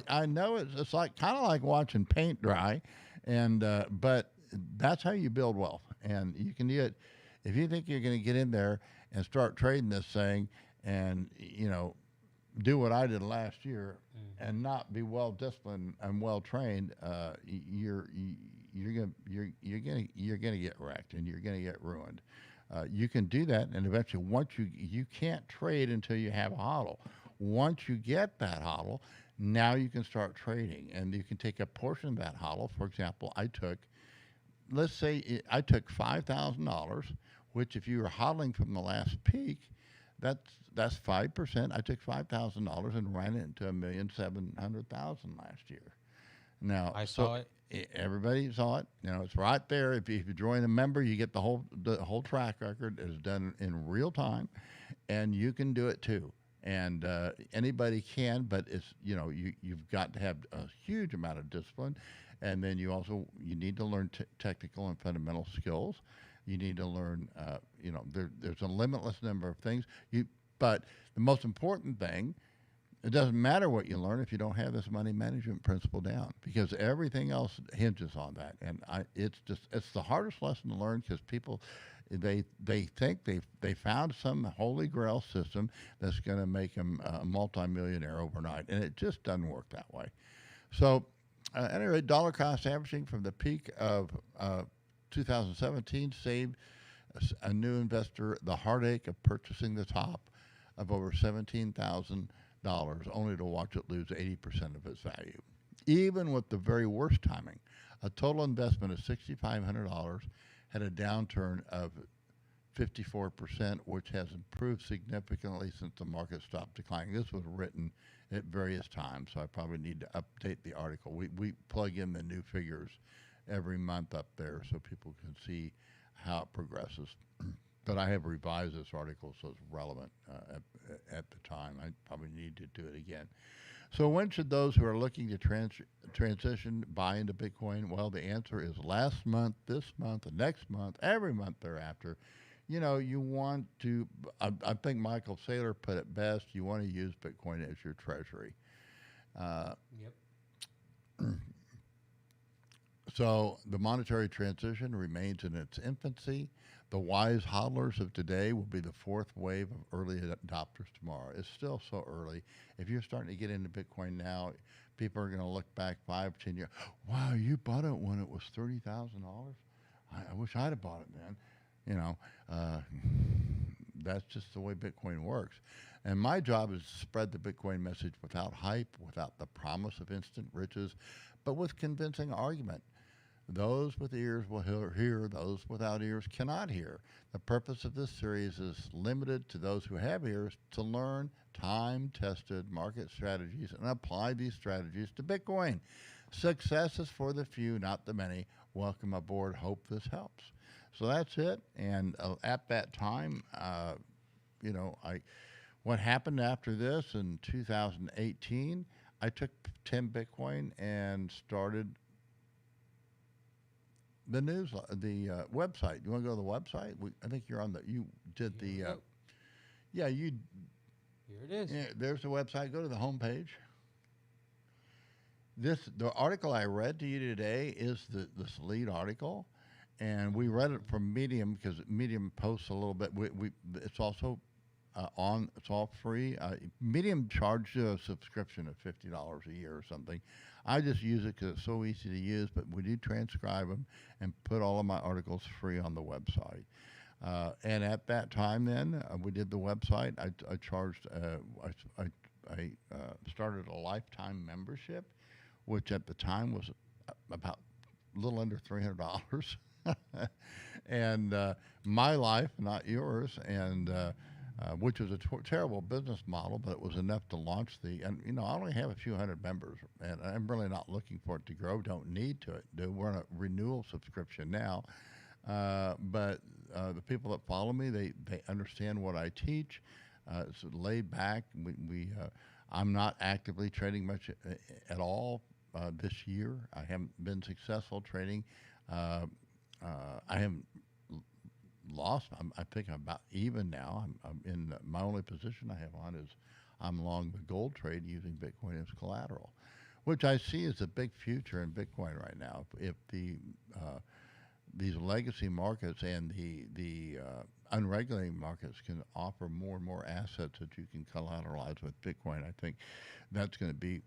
I know it's like kind of like watching paint dry, and but that's how you build wealth. And you can do it if you think you're going to get in there and start trading this thing, and do what I did last year, and not be well disciplined and well trained. You're gonna get wrecked, and you're gonna get ruined. You can do that, and eventually, once you can't trade until you have a hodl. Once you get that hodl, now you can start trading, and you can take a portion of that hodl. For example, let's say I took $5,000, which if you were hodling from the last peak, that's 5%. I took $5,000 and ran it into 1,700,000 last year. Now, I saw it. Everybody saw it. It's right there. If you join a member, you get the whole track record. It's done in real time, and you can do it too. And anybody can, but you've got to have a huge amount of discipline, and then you need to learn technical and fundamental skills. You need to learn. There's a limitless number of things. But the most important thing. It doesn't matter what you learn if you don't have this money management principle down, because everything else hinges on that. And it's the hardest lesson to learn, because people they think they found some holy grail system that's going to make them a multimillionaire overnight, and it just doesn't work that way. So anyway, dollar cost averaging from the peak of 2017 saved a new investor the heartache of purchasing the top of over 17,000 dollars, only to watch it lose 80% of its value. Even with the very worst timing, a total investment of $6,500 had a downturn of 54%, which has improved significantly since the market stopped declining. This was written at various times, so I probably need to update the article. We plug in the new figures every month up there so people can see how it progresses. But I have revised this article so it's relevant at the time. I probably need to do it again. So when should those who are looking to transition buy into Bitcoin? Well, the answer is last month, this month, the next month, every month thereafter. You want to, I think Michael Saylor put it best, you want to use Bitcoin as your treasury. Yep. So the monetary transition remains in its infancy. The wise hodlers of today will be the fourth wave of early adopters tomorrow. It's still so early. If you're starting to get into Bitcoin now, people are going to look back 5, 10 years. Wow, you bought it when it was $30,000? I wish I'd have bought it then. That's just the way Bitcoin works. And my job is to spread the Bitcoin message without hype, without the promise of instant riches, but with convincing argument. Those with ears will hear, those without ears cannot hear. The purpose of this series is limited to those who have ears to learn time tested market strategies and apply these strategies to Bitcoin. Success is for the few, not the many. Welcome aboard. Hope this helps. So that's it. And at that time, I what happened after this in 2018, I took 10 Bitcoin and started the news, the website. You want to go to the website? I think you're on the. You did Here we the. go. Yeah, you. Here it is. Yeah, there's the website. Go to the homepage. The article I read to you today is this lead article, and we read it from Medium because Medium posts a little bit. It's also it's all free. Medium charged you a subscription of $50 a year or something. I just use it because it's so easy to use, but we do transcribe them and put all of my articles free on the website. And at that time, then we did the website. I charged. I started a lifetime membership, which at the time was about a little under $300, and my life, not yours, and which was a terrible business model, but it was enough to launch and I only have a few hundred members, and I'm really not looking for it to grow. Don't need to do. We're on a renewal subscription now, but the people that follow me, they understand what I teach. It's laid back. I'm not actively trading much at all this year. I haven't been successful trading. I haven't lost. I think I'm about even now. I'm in my only position I have on is I'm long the gold trade using Bitcoin as collateral, which I see as a big future in Bitcoin right now. If these legacy markets and the unregulated markets can offer more and more assets that you can collateralize with Bitcoin, I think that's going to be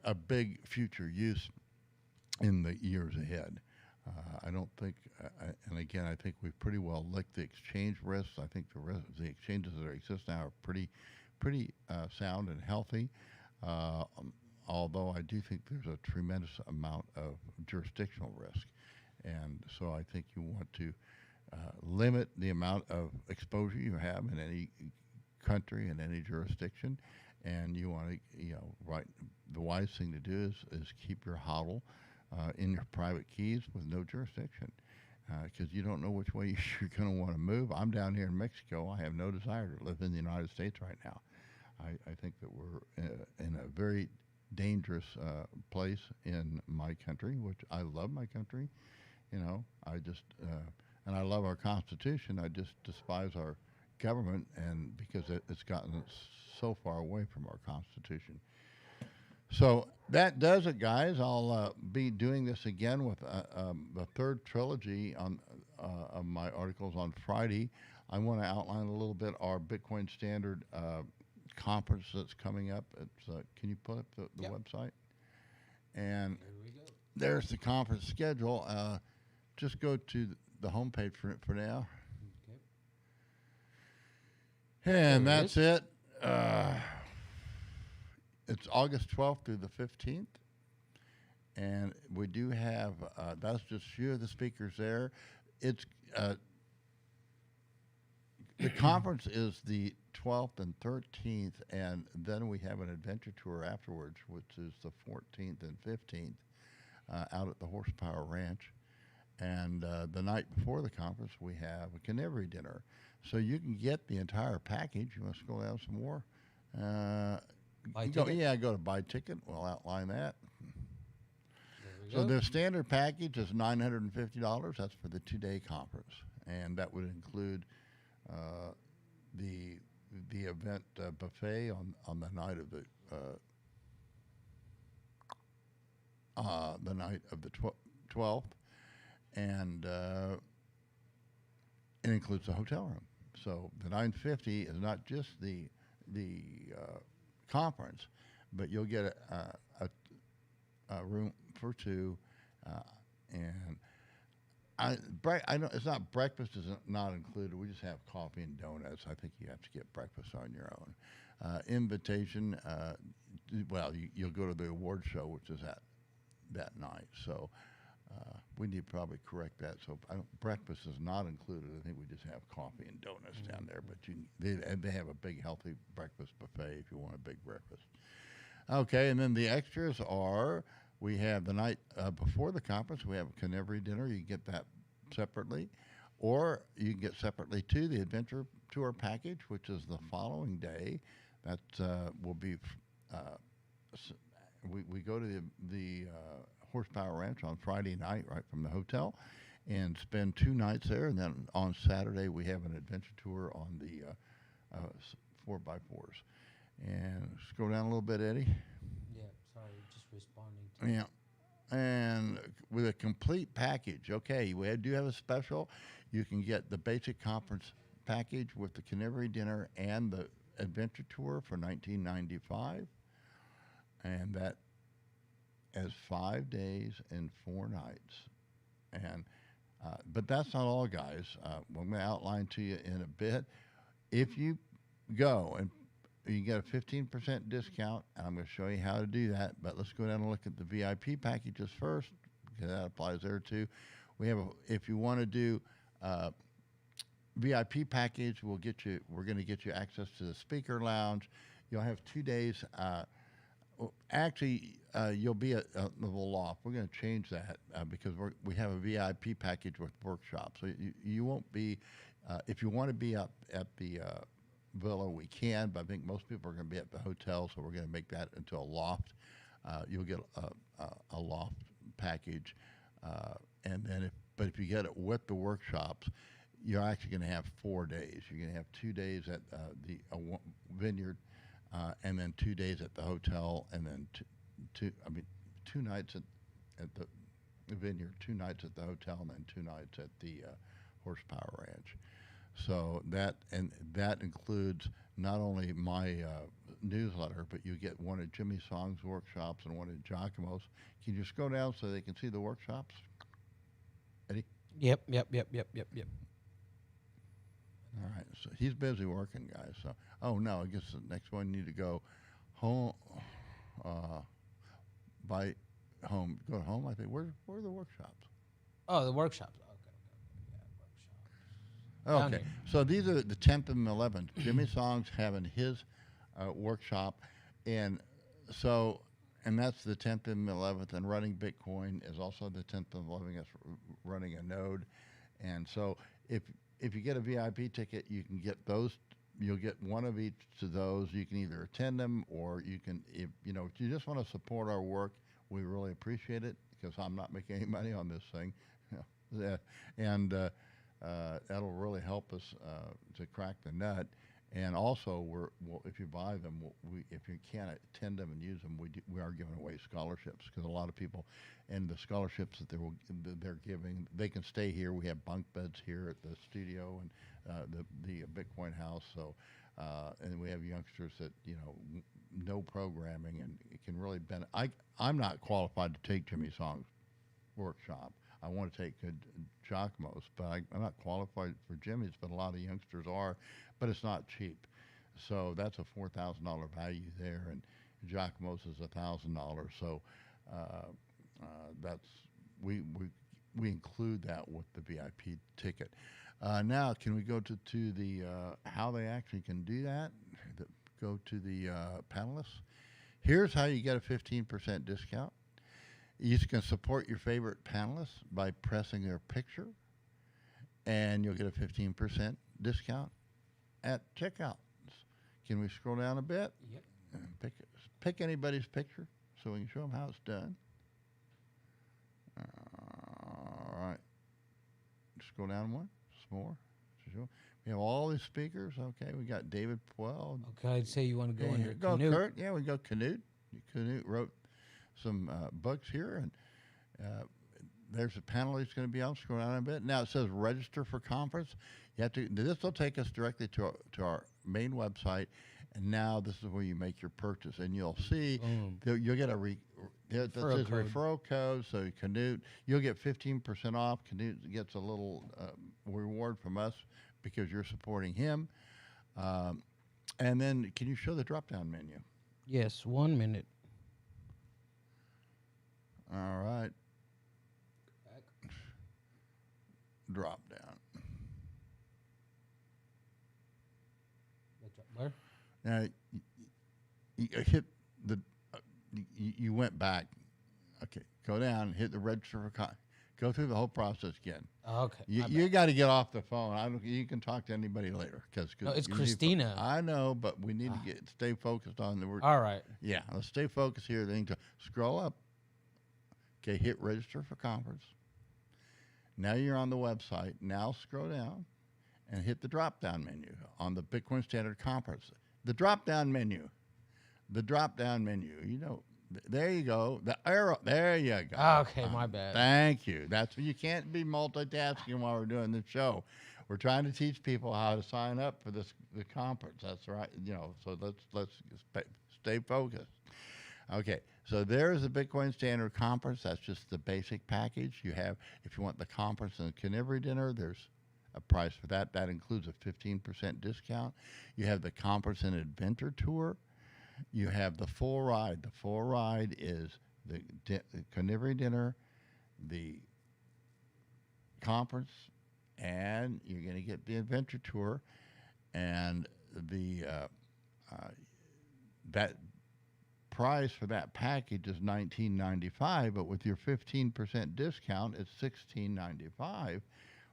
a big future use in the years ahead. I don't think, and again, I think we've pretty well licked the exchange risks. I think the exchanges that exist now are pretty sound and healthy. Although I do think there's a tremendous amount of jurisdictional risk, and so I think you want to limit the amount of exposure you have in any country and any jurisdiction, and you want to, the wise thing to do is keep your HODL in your private keys with no jurisdiction, because you don't know which way you're going to want to move. I'm down here in Mexico. I have no desire to live in the United States right now. I think that we're in a very dangerous place in my country, which I love my country. I just, and I love our Constitution. I just despise our government, and because it's gotten so far away from our Constitution. So that does it, guys. I'll be doing this again with the third trilogy of my articles on Friday. I want to outline a little bit our Bitcoin Standard conference that's coming up. Can you put up the Yep. website? And Here we go. there's the conference schedule. Just go to the homepage for now. Okay. And There it that's is. it. It's August 12th through the 15th. And we do have, that's just a few of the speakers there. It's the conference is the 12th and 13th, and then we have an adventure tour afterwards, which is the 14th and 15th out at the Horsepower Ranch. And the night before the conference, we have a canary dinner. So you can get the entire package. You want to scroll down some more? Buy ticket? Go to buy ticket. We'll outline that. There we So go. the standard package is $950. That's for the 2-day conference, and that would include the event buffet on the night of the night of the 12th, and it includes the hotel room. So the $950 is not just the conference, but you'll get a room for two, and I know it's not breakfast is not included. We just have coffee and donuts. I think you have to get breakfast on your own. Invitation. Well, you'll go to the award show, which is that night. So We need to probably correct that. So breakfast is not included. I think we just have coffee and donuts down there. But they have a big healthy breakfast buffet if you want a big breakfast. Okay, and then the extras are we have the night before the conference. We have a Canary dinner. You get that separately, or you can get separately too the adventure tour package, which is the following day. That will be. We go to the Horsepower Ranch on Friday night, right from the hotel, and spend 2 nights there. And then on Saturday we have an adventure tour on the 4x4s. And scroll down a little bit, Eddie. Yeah, sorry, just responding to Yeah. And with a complete package, okay, we do have a special. You can get the basic conference package with the Canary dinner and the adventure tour for $19.95. And that has 5 days and 4 nights. And but that's not all, guys. I'm going to outline to you in a bit. If you go and you get a 15% discount, and I'm going to show you how to do that. But let's go down and look at the VIP packages first, because that applies there too. We have, if you want to do VIP package, we're going to get you access to the speaker lounge. You'll have 2 days. Actually, you'll be at the loft. We're going to change that because we have a VIP package with workshops. So you won't be, if you want to be up at the villa, we can, but I think most people are going to be at the hotel, so we're going to make that into a loft. You'll get a loft package, and then if you get it with the workshops, you're actually going to have 4 days. You're going to have 2 days at the vineyard, and then 2 days at the hotel, and then 2 nights at the vineyard, 2 nights at the hotel, and then 2 nights at the Horsepower Ranch. So that includes not only my newsletter, but you get one of Jimmy Song's workshops and one of Giacomo's. Can you just go down so they can see the workshops, Eddie? Yep. All right, so he's busy working, guys. So, oh no, I guess the next one you need to go home, by home. Go to home. I think. Where are the workshops? Oh, the workshops. Okay, so these are the 10th and 11th. Jimmy Song's having his workshop, and that's the 10th and 11th. And running Bitcoin is also the 10th and 11th. That's running a node, and so if you get a VIP ticket, you can get those. You'll get one of each of those. You can either attend them, or you can, if you just want to support our work, we really appreciate it because I'm not making any money on this thing, and that'll really help us to crack the nut. And also, if you buy them, if you can't attend them and use them, we are giving away scholarships because a lot of people, and the scholarships that they're giving, they can stay here. We have bunk beds here at the studio and the Bitcoin house. So, and we have youngsters that know programming and it can really benefit. I'm not qualified to take Jimmy Song's workshop. I want to take Giacomo's, but I'm not qualified for Jimmy's, but a lot of youngsters are, but it's not cheap. So that's a $4,000 value there, and Giacomo's is $1,000. So that's we include that with the VIP ticket. Now, can we go to the how they actually can do that? Go to the panelists. Here's how you get a 15% discount. You can support your favorite panelists by pressing their picture, and you'll get a 15% discount at checkout. Can we scroll down a bit? Yep. And pick anybody's picture so we can show them how it's done. All right. Scroll down one. Some more. We have all these speakers. Okay, we got David Puel. Okay, I'd say you want to go under Go Knut. Kurt. Yeah, we go Knut. Knut wrote some books here, and there's a panel he's going to be on. Scroll down a bit. Now it says register for conference. You have to. This will take us directly to our main website, and now this is where you make your purchase, and you'll see you'll get a referral code. So Knut, you'll get 15% off. Knut gets a little reward from us because you're supporting him. And then, can you show the drop-down menu? Yes, 1 minute. All right. drop down. Where? Now, you hit the. You went back. Okay, go down. Hit the register for. Go through the whole process again. Oh, okay. You got to get off the phone. I don't. You can talk to anybody later because No, it's Christina. I know, but we need to stay focused on the word. All right. Yeah, let's stay focused here. Then scroll up. Okay, hit register for conference. Now you're on the website. Now scroll down and hit the drop-down menu on the Bitcoin Standard Conference. The drop-down menu. The drop-down menu. You know, there you go. The arrow. There you go. Okay, my bad. Thank you. That's you can't be multitasking while we're doing the show. We're trying to teach people how to sign up for the conference. That's right. You know, so let's stay focused. Okay, so there's the Bitcoin Standard Conference. That's just the basic package. You have, if you want the conference and the Canary dinner, there's a price for that. That includes a 15% discount. You have the conference and adventure tour. You have the full ride. The full ride is the Canary dinner, the conference, and you're going to get the adventure tour, and the that price for that package is $19.95, but with your 15% discount, it's $16.95,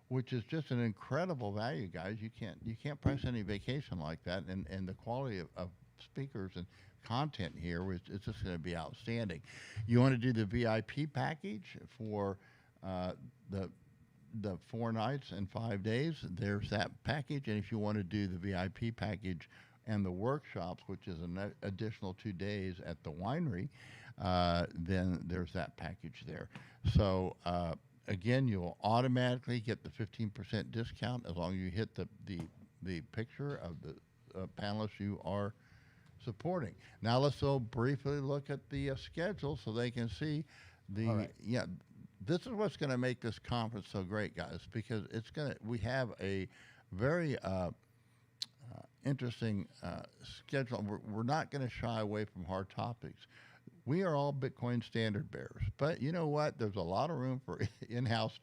which is just an incredible value, guys. You can't price any vacation like that, and the quality of speakers and content here is just going to be outstanding. You want to do the VIP package for the 4 nights and 5 days. There's that package, and if you want to do the VIP package and the workshops, which is an additional 2 days at the winery, then there's that package there. So again, you'll automatically get the 15% discount as long as you hit the picture of the panelists you are supporting. Now let's go briefly look at the schedule so they can see the Right. This is what's going to make this conference so great, guys, because we have a very interesting schedule. We're not going to shy away from hard topics. We are all Bitcoin standard bearers, but you know what? There's a lot of room for in-house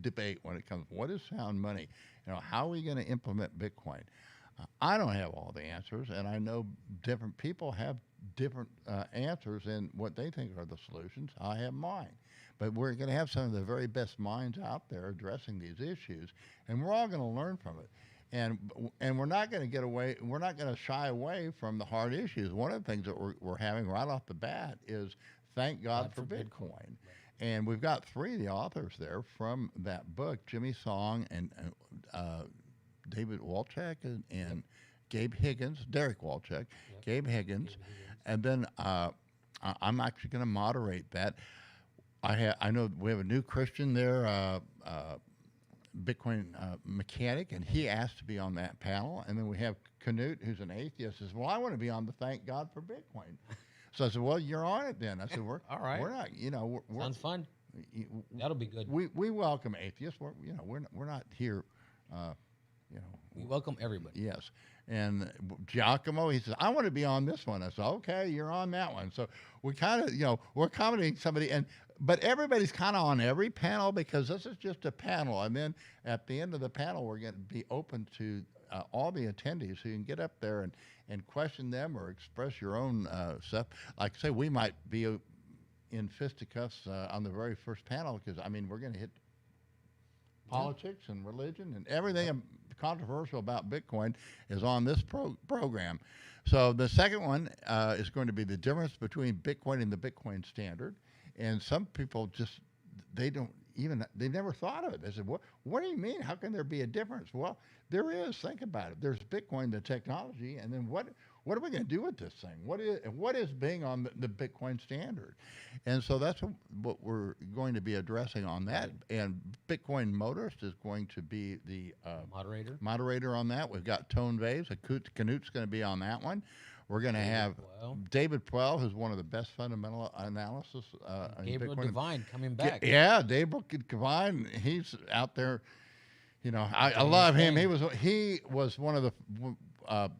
debate when it comes. What is sound money? You know, how are we going to implement Bitcoin? I don't have all the answers, and I know different people have different answers and what they think are the solutions. I have mine. But we're going to have some of the very best minds out there addressing these issues, and we're all going to learn from it. And we're not going to get away. We're not going to shy away from the hard issues. One of the things that we're having right off the bat is thank God for Bitcoin. And we've got 3 of the authors there from that book: Jimmy Song and David Walchek and Gabe Higgins, Derek Walchek, Gabe Higgins, and then I'm actually going to moderate that. I know we have a new Christian there, Bitcoin mechanic, and he asked to be on that panel. And then we have Knut, who's an atheist, says, "Well, I want to be on the Thank God for Bitcoin." So I said, "Well, you're on it then." I said, "We're all right. We're not, you know, we're, Sounds fun. That'll be good. We welcome atheists. We're not here." We welcome everybody. Yes. And Giacomo, he says, "I want to be on this one." I said, "Okay, you're on that one." So we kind of, we're accommodating somebody, but everybody's kind of on every panel because this is just a panel. And then at the end of the panel, we're going to be open to all the attendees, so you can get up there and question them or express your own stuff. Like I say, we might be in fisticuffs on the very first panel because, we're going to hit politics and religion and everything controversial about Bitcoin is on this program. So the second one is going to be the difference between Bitcoin and the Bitcoin standard. And some people they've never thought of it. They said, what do you mean? How can there be a difference? Well, there is. Think about it. There's Bitcoin, the technology, and then what are we going to do with this thing? What is being on the Bitcoin standard? And so that's what we're going to be addressing on that. And Bitcoin Motorist is going to be the moderator on that. We've got Tone Vaves. Knut's going to be on that one. We're going to have David Pwell, who's one of the best fundamental analysis. Gabriel Devine coming back. Yeah, Gabriel Devine. He's out there. I love him. He was one of the.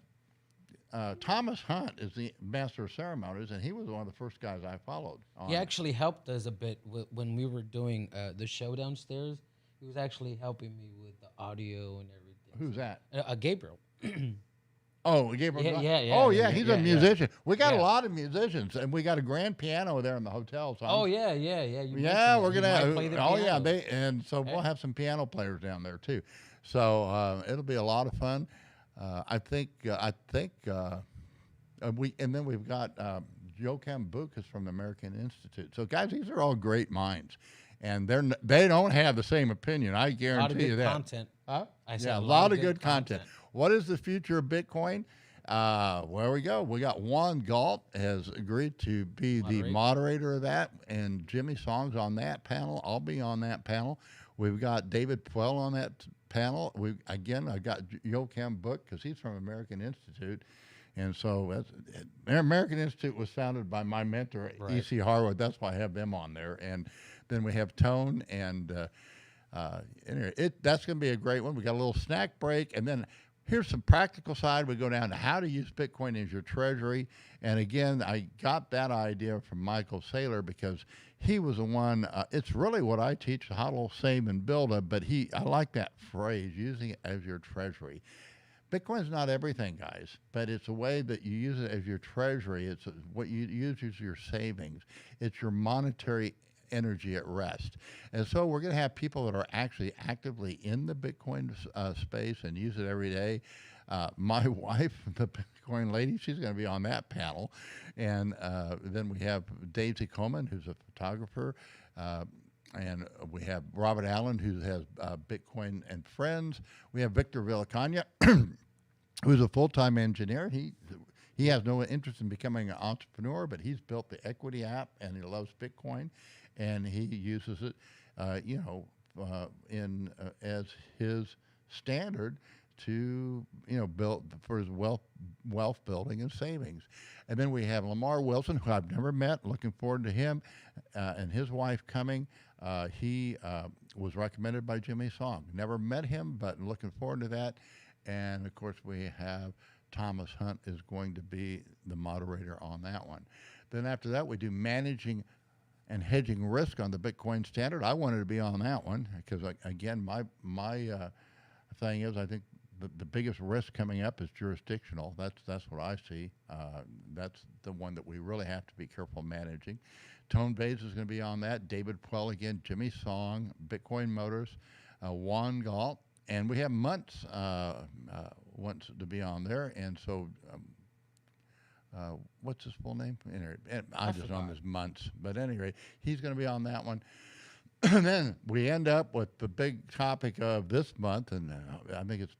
Thomas Hunt is the master of ceremonies, and he was one of the first guys I followed. He actually helped us a bit when we were doing the show downstairs. He was actually helping me with the audio and everything. Who's that? Gabriel. Oh, Gabriel. Yeah. Oh, yeah, he's a musician. We got a Yeah. lot of musicians, and we got a grand piano there in the hotel. So Oh yeah. You yeah, mentioned we're that. He gonna. might play the Oh yeah, piano. and so we'll Hey. have some piano players down there too. So it'll be a lot of fun. And then we've got Joachim Bukas from the American Institute. So guys, these are all great minds, and they don't have the same opinion. I A lot of guarantee you good that. content. Huh? I said Yeah, a a lot of good content. What is the future of Bitcoin? Where we go. We got Juan Galt has agreed to be the Moderate. moderator of that, and Jimmy Song's on that panel. I'll be on that panel. We've got David Puel on that panel. I got Joachim Book because he's from American Institute. And so the American Institute was founded by my mentor, Right. E.C. Harwood. That's why I have them on there. And then we have Tone and anyway, that's going to be a great one. We got a little snack break, and then here's some practical side. We go down to how to use Bitcoin as your treasury. And again, I got that idea from Michael Saylor because he was the one. It's really what I teach: hodl, save, and build. But I like that phrase, using it as your treasury. Bitcoin's not everything, guys, but it's a way that you use it as your treasury. It's what you use as your savings. It's your monetary energy at rest. And so we're going to have people that are actually actively in the Bitcoin space and use it every day. My wife, the Bitcoin lady, she's going to be on that panel. And then we have Daisy Coleman, who's a photographer. And we have Robert Allen, who has Bitcoin and Friends. We have Victor Villacana, who's a full-time engineer. He has no interest in becoming an entrepreneur, but he's built the Equity app, and he loves Bitcoin, and he uses it, as his standard to build for his wealth building and savings. And then we have Lamar Wilson, who I've never met. Looking forward to him and his wife coming. He was recommended by Jimmy Song. Never met him, but looking forward to that. And of course, we have Thomas Hunt is going to be the moderator on that one. Then after that, we do managing and hedging risk on the Bitcoin standard. I wanted to be on that one because, again, my thing is I think the biggest risk coming up is jurisdictional. That's what I see. That's the one that we really have to be careful managing. Tone Bays is going to be on that. David Puel again, Jimmy Song, Bitcoin Motors, Juan Galt, and we have Muntz wants to be on there. And so, what's his full name? Anyway, I just know him as Muntz. But anyway, he's going to be on that one. And then we end up with the big topic of this month, and I think it's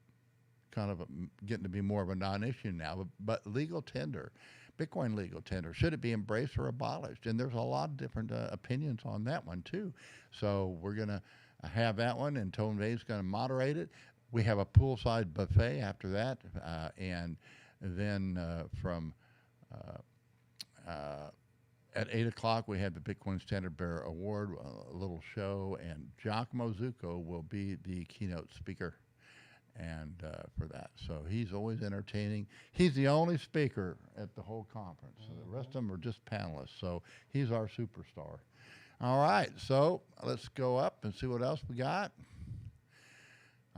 kind of getting to be more of a non-issue now, but legal tender. Bitcoin legal tender. Should it be embraced or abolished? And there's a lot of different opinions on that one, too. So we're going to have that one, and Tone Bay is going to moderate it. We have a poolside buffet after that. And then from at 8 o'clock, we have the Bitcoin Standard Bearer Award, a little show, and Giacomo Zucco will be the keynote speaker. And for that, so he's always entertaining. He's the only speaker at the whole conference. So the rest of them are just panelists. So he's our superstar. All right, so let's go up and see what else we got.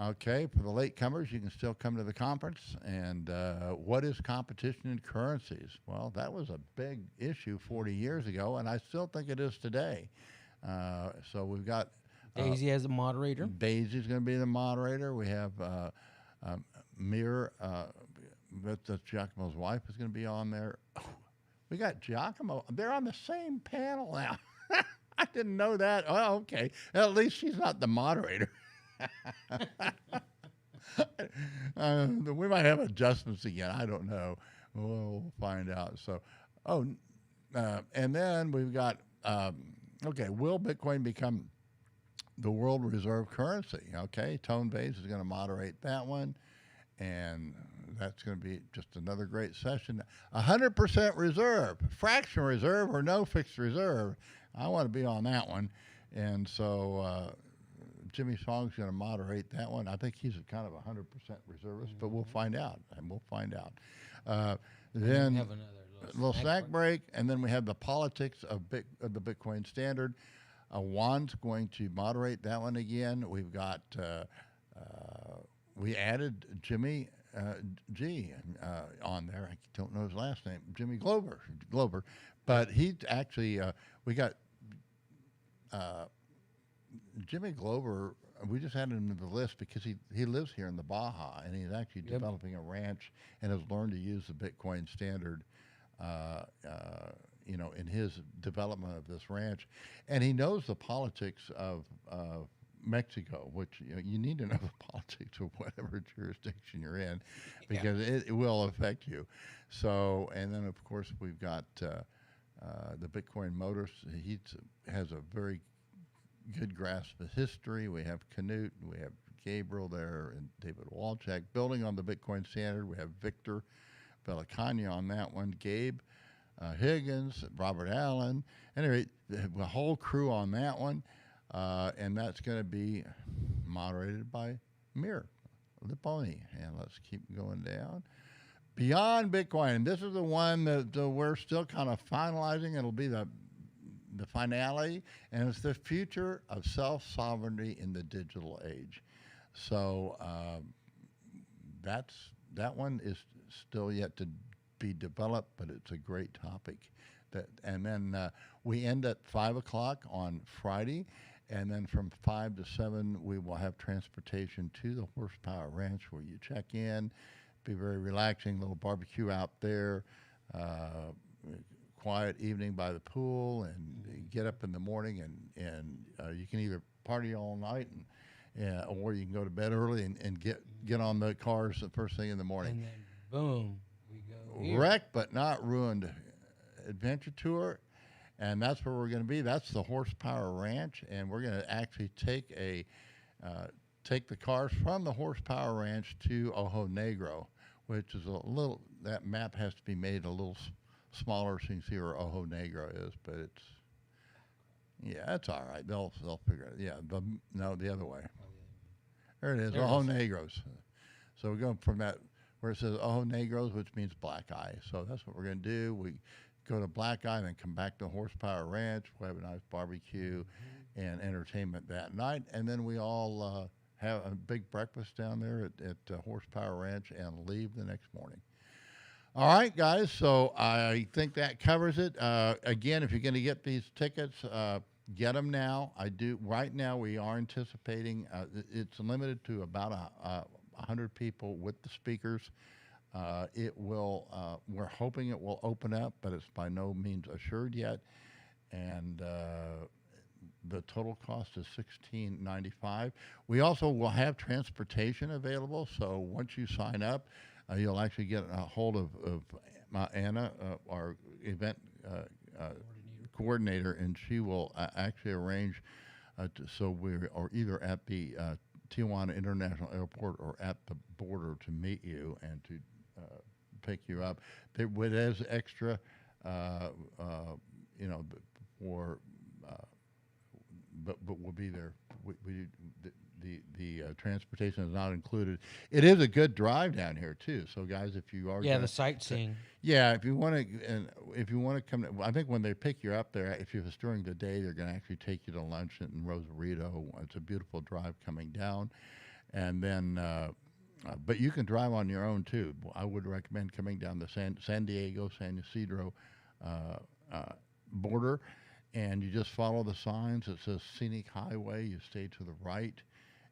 Okay, for the latecomers, you can still come to the conference. And what is competition in currencies? Well, that was a big issue 40 years ago, and I still think it is today. So we've got Daisy as a moderator. Daisy's going to be the moderator. We have Mir, that's Giacomo's wife, is going to be on there. We got Giacomo. They're on the same panel now. I didn't know that. Oh, okay. At least she's not the moderator. We might have adjustments again. I don't know. We'll find out. So, and then we've got, will Bitcoin become the world reserve currency? Okay, Tone Bays is going to moderate that one, and that's going to be just another great session. 100% reserve, fraction reserve, or no fixed reserve. I want to be on that one, and so Jimmy Song's going to moderate that one. I think he's a kind of 100% reservist, but we'll find out, and we'll find out. Then have another little snack break, and then we have the politics of the Bitcoin standard. Juan's going to moderate that one again. We've got we added Jimmy G on there. I don't know his last name, Jimmy Glover, but he actually we got Jimmy Glover. We just added him to the list because he lives here in the Baja, and he's actually developing a ranch and has learned to use the Bitcoin standard. In his development of this ranch, and he knows the politics of Mexico, which you need to know the politics of whatever jurisdiction you're in, because it will affect you. So, and then of course we've got the Bitcoin Motors. He has a very good grasp of history. We have Knut, we have Gabriel there, and David Walczak building on the Bitcoin standard. We have Victor Velicania on that one, Gabe Higgins, Robert Allen, anyway, the whole crew on that one, and that's going to be moderated by Mir Liponi. And let's keep going down. Beyond Bitcoin, and this is the one that we're still kind of finalizing. It'll be the finale, and it's the future of self-sovereignty in the digital age. So that one is still yet to be developed, but it's a great topic. And then we end at 5 o'clock on Friday, and then from 5 to 7 we will have transportation to the Horsepower Ranch, where you check in, be very relaxing, little barbecue out there, quiet evening by the pool, and get up in the morning, and you can either party all night or you can go to bed early and get on the cars the first thing in the morning. And then boom. Wrecked but not ruined adventure tour, and that's where we're going to be. That's the Horsepower Ranch, and we're going to actually take the cars from the Horsepower Ranch to Ojo Negro, which is that map has to be made a little smaller so you can see where Ojo Negro is, but it's all right. They'll figure it. Yeah, the other way. There it is, Ojo Negros. So we're going from that where it says Ojo Negros, which means Black Eye. So that's what we're going to do. We go to Black Eye, then come back to Horsepower Ranch. We'll have a nice barbecue and entertainment that night. And then we all have a big breakfast down there at Horsepower Ranch and leave the next morning. All right, guys. So I think that covers it. Again, if you're going to get these tickets, get them now. Right now, we are anticipating it's limited to about 100 people with the speakers. We're hoping it will open up, but it's by no means assured yet. And the total cost is $16.95. We also will have transportation available. So once you sign up, you'll actually get a hold of Anna, our event coordinator, and she will actually arrange so we're either at the Tijuana International Airport or at the border to meet you and to pick you up. It is extra, but we'll be there. The transportation is not included. It is a good drive down here too. So guys, if you are the sightseeing. If you want to come, I think when they pick you up there, if it's during the day, they're going to actually take you to lunch in Rosarito. It's a beautiful drive coming down, and then but you can drive on your own too. I would recommend coming down the San Diego, San Ysidro border, and you just follow the signs. It says Scenic Highway. You stay to the right,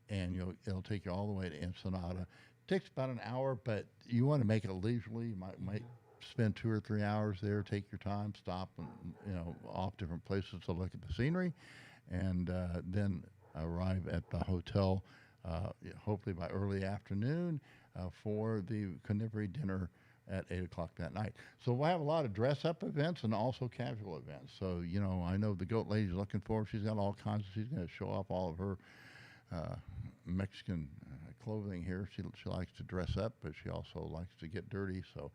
and it'll take you all the way to Ensenada. It takes about an hour, but you want to make it leisurely. You might spend 2 or 3 hours there. Take your time, stop, and off different places to look at the scenery, and then arrive at the hotel, hopefully by early afternoon, for the carnivory dinner at 8 o'clock that night. So we'll have a lot of dress-up events and also casual events. So, I know the Goat Lady's looking forward. She's got all kinds she's going to show off all of her Mexican clothing here. She likes to dress up, but she also likes to get dirty. So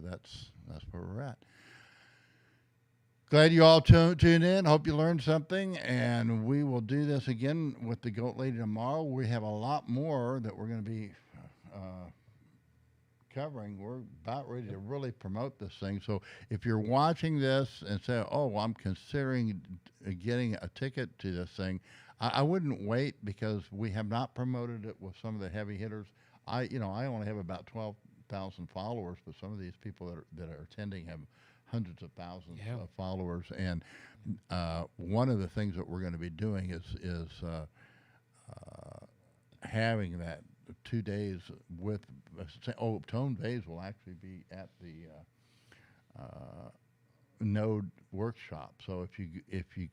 that's where we're at. Glad you all tuned in. Hope you learned something, and we will do this again with the Goat Lady tomorrow. We have a lot more that we're going to be covering, we're about ready to really promote this thing. So if you're watching this and say, "Oh, I'm considering getting a ticket to this thing," I wouldn't wait because we have not promoted it with some of the heavy hitters. I only have about 12,000 followers, but some of these people that are attending have hundreds of thousands Yeah. of followers. And one of the things that we're going to be doing is having that 2 days with Tone Bays will actually be at the Node workshop. So if you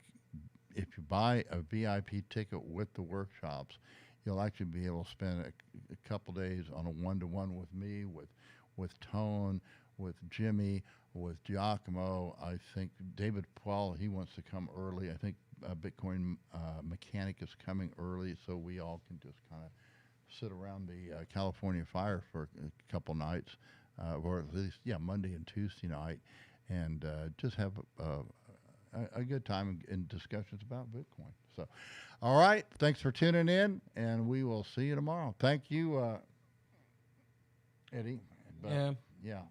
buy a VIP ticket with the workshops, you'll actually be able to spend a couple days on a one-to-one with me, with Tone, with Jimmy, with Giacomo. I think David Paul, he wants to come early. I think Bitcoin Mechanic is coming early, so we all can just kind of sit around the California fire for a couple nights, or at least Monday and Tuesday night, and just have a good time in discussions about Bitcoin. So, all right, thanks for tuning in, and we will see you tomorrow. Thank you, Eddie. Yeah. Yeah.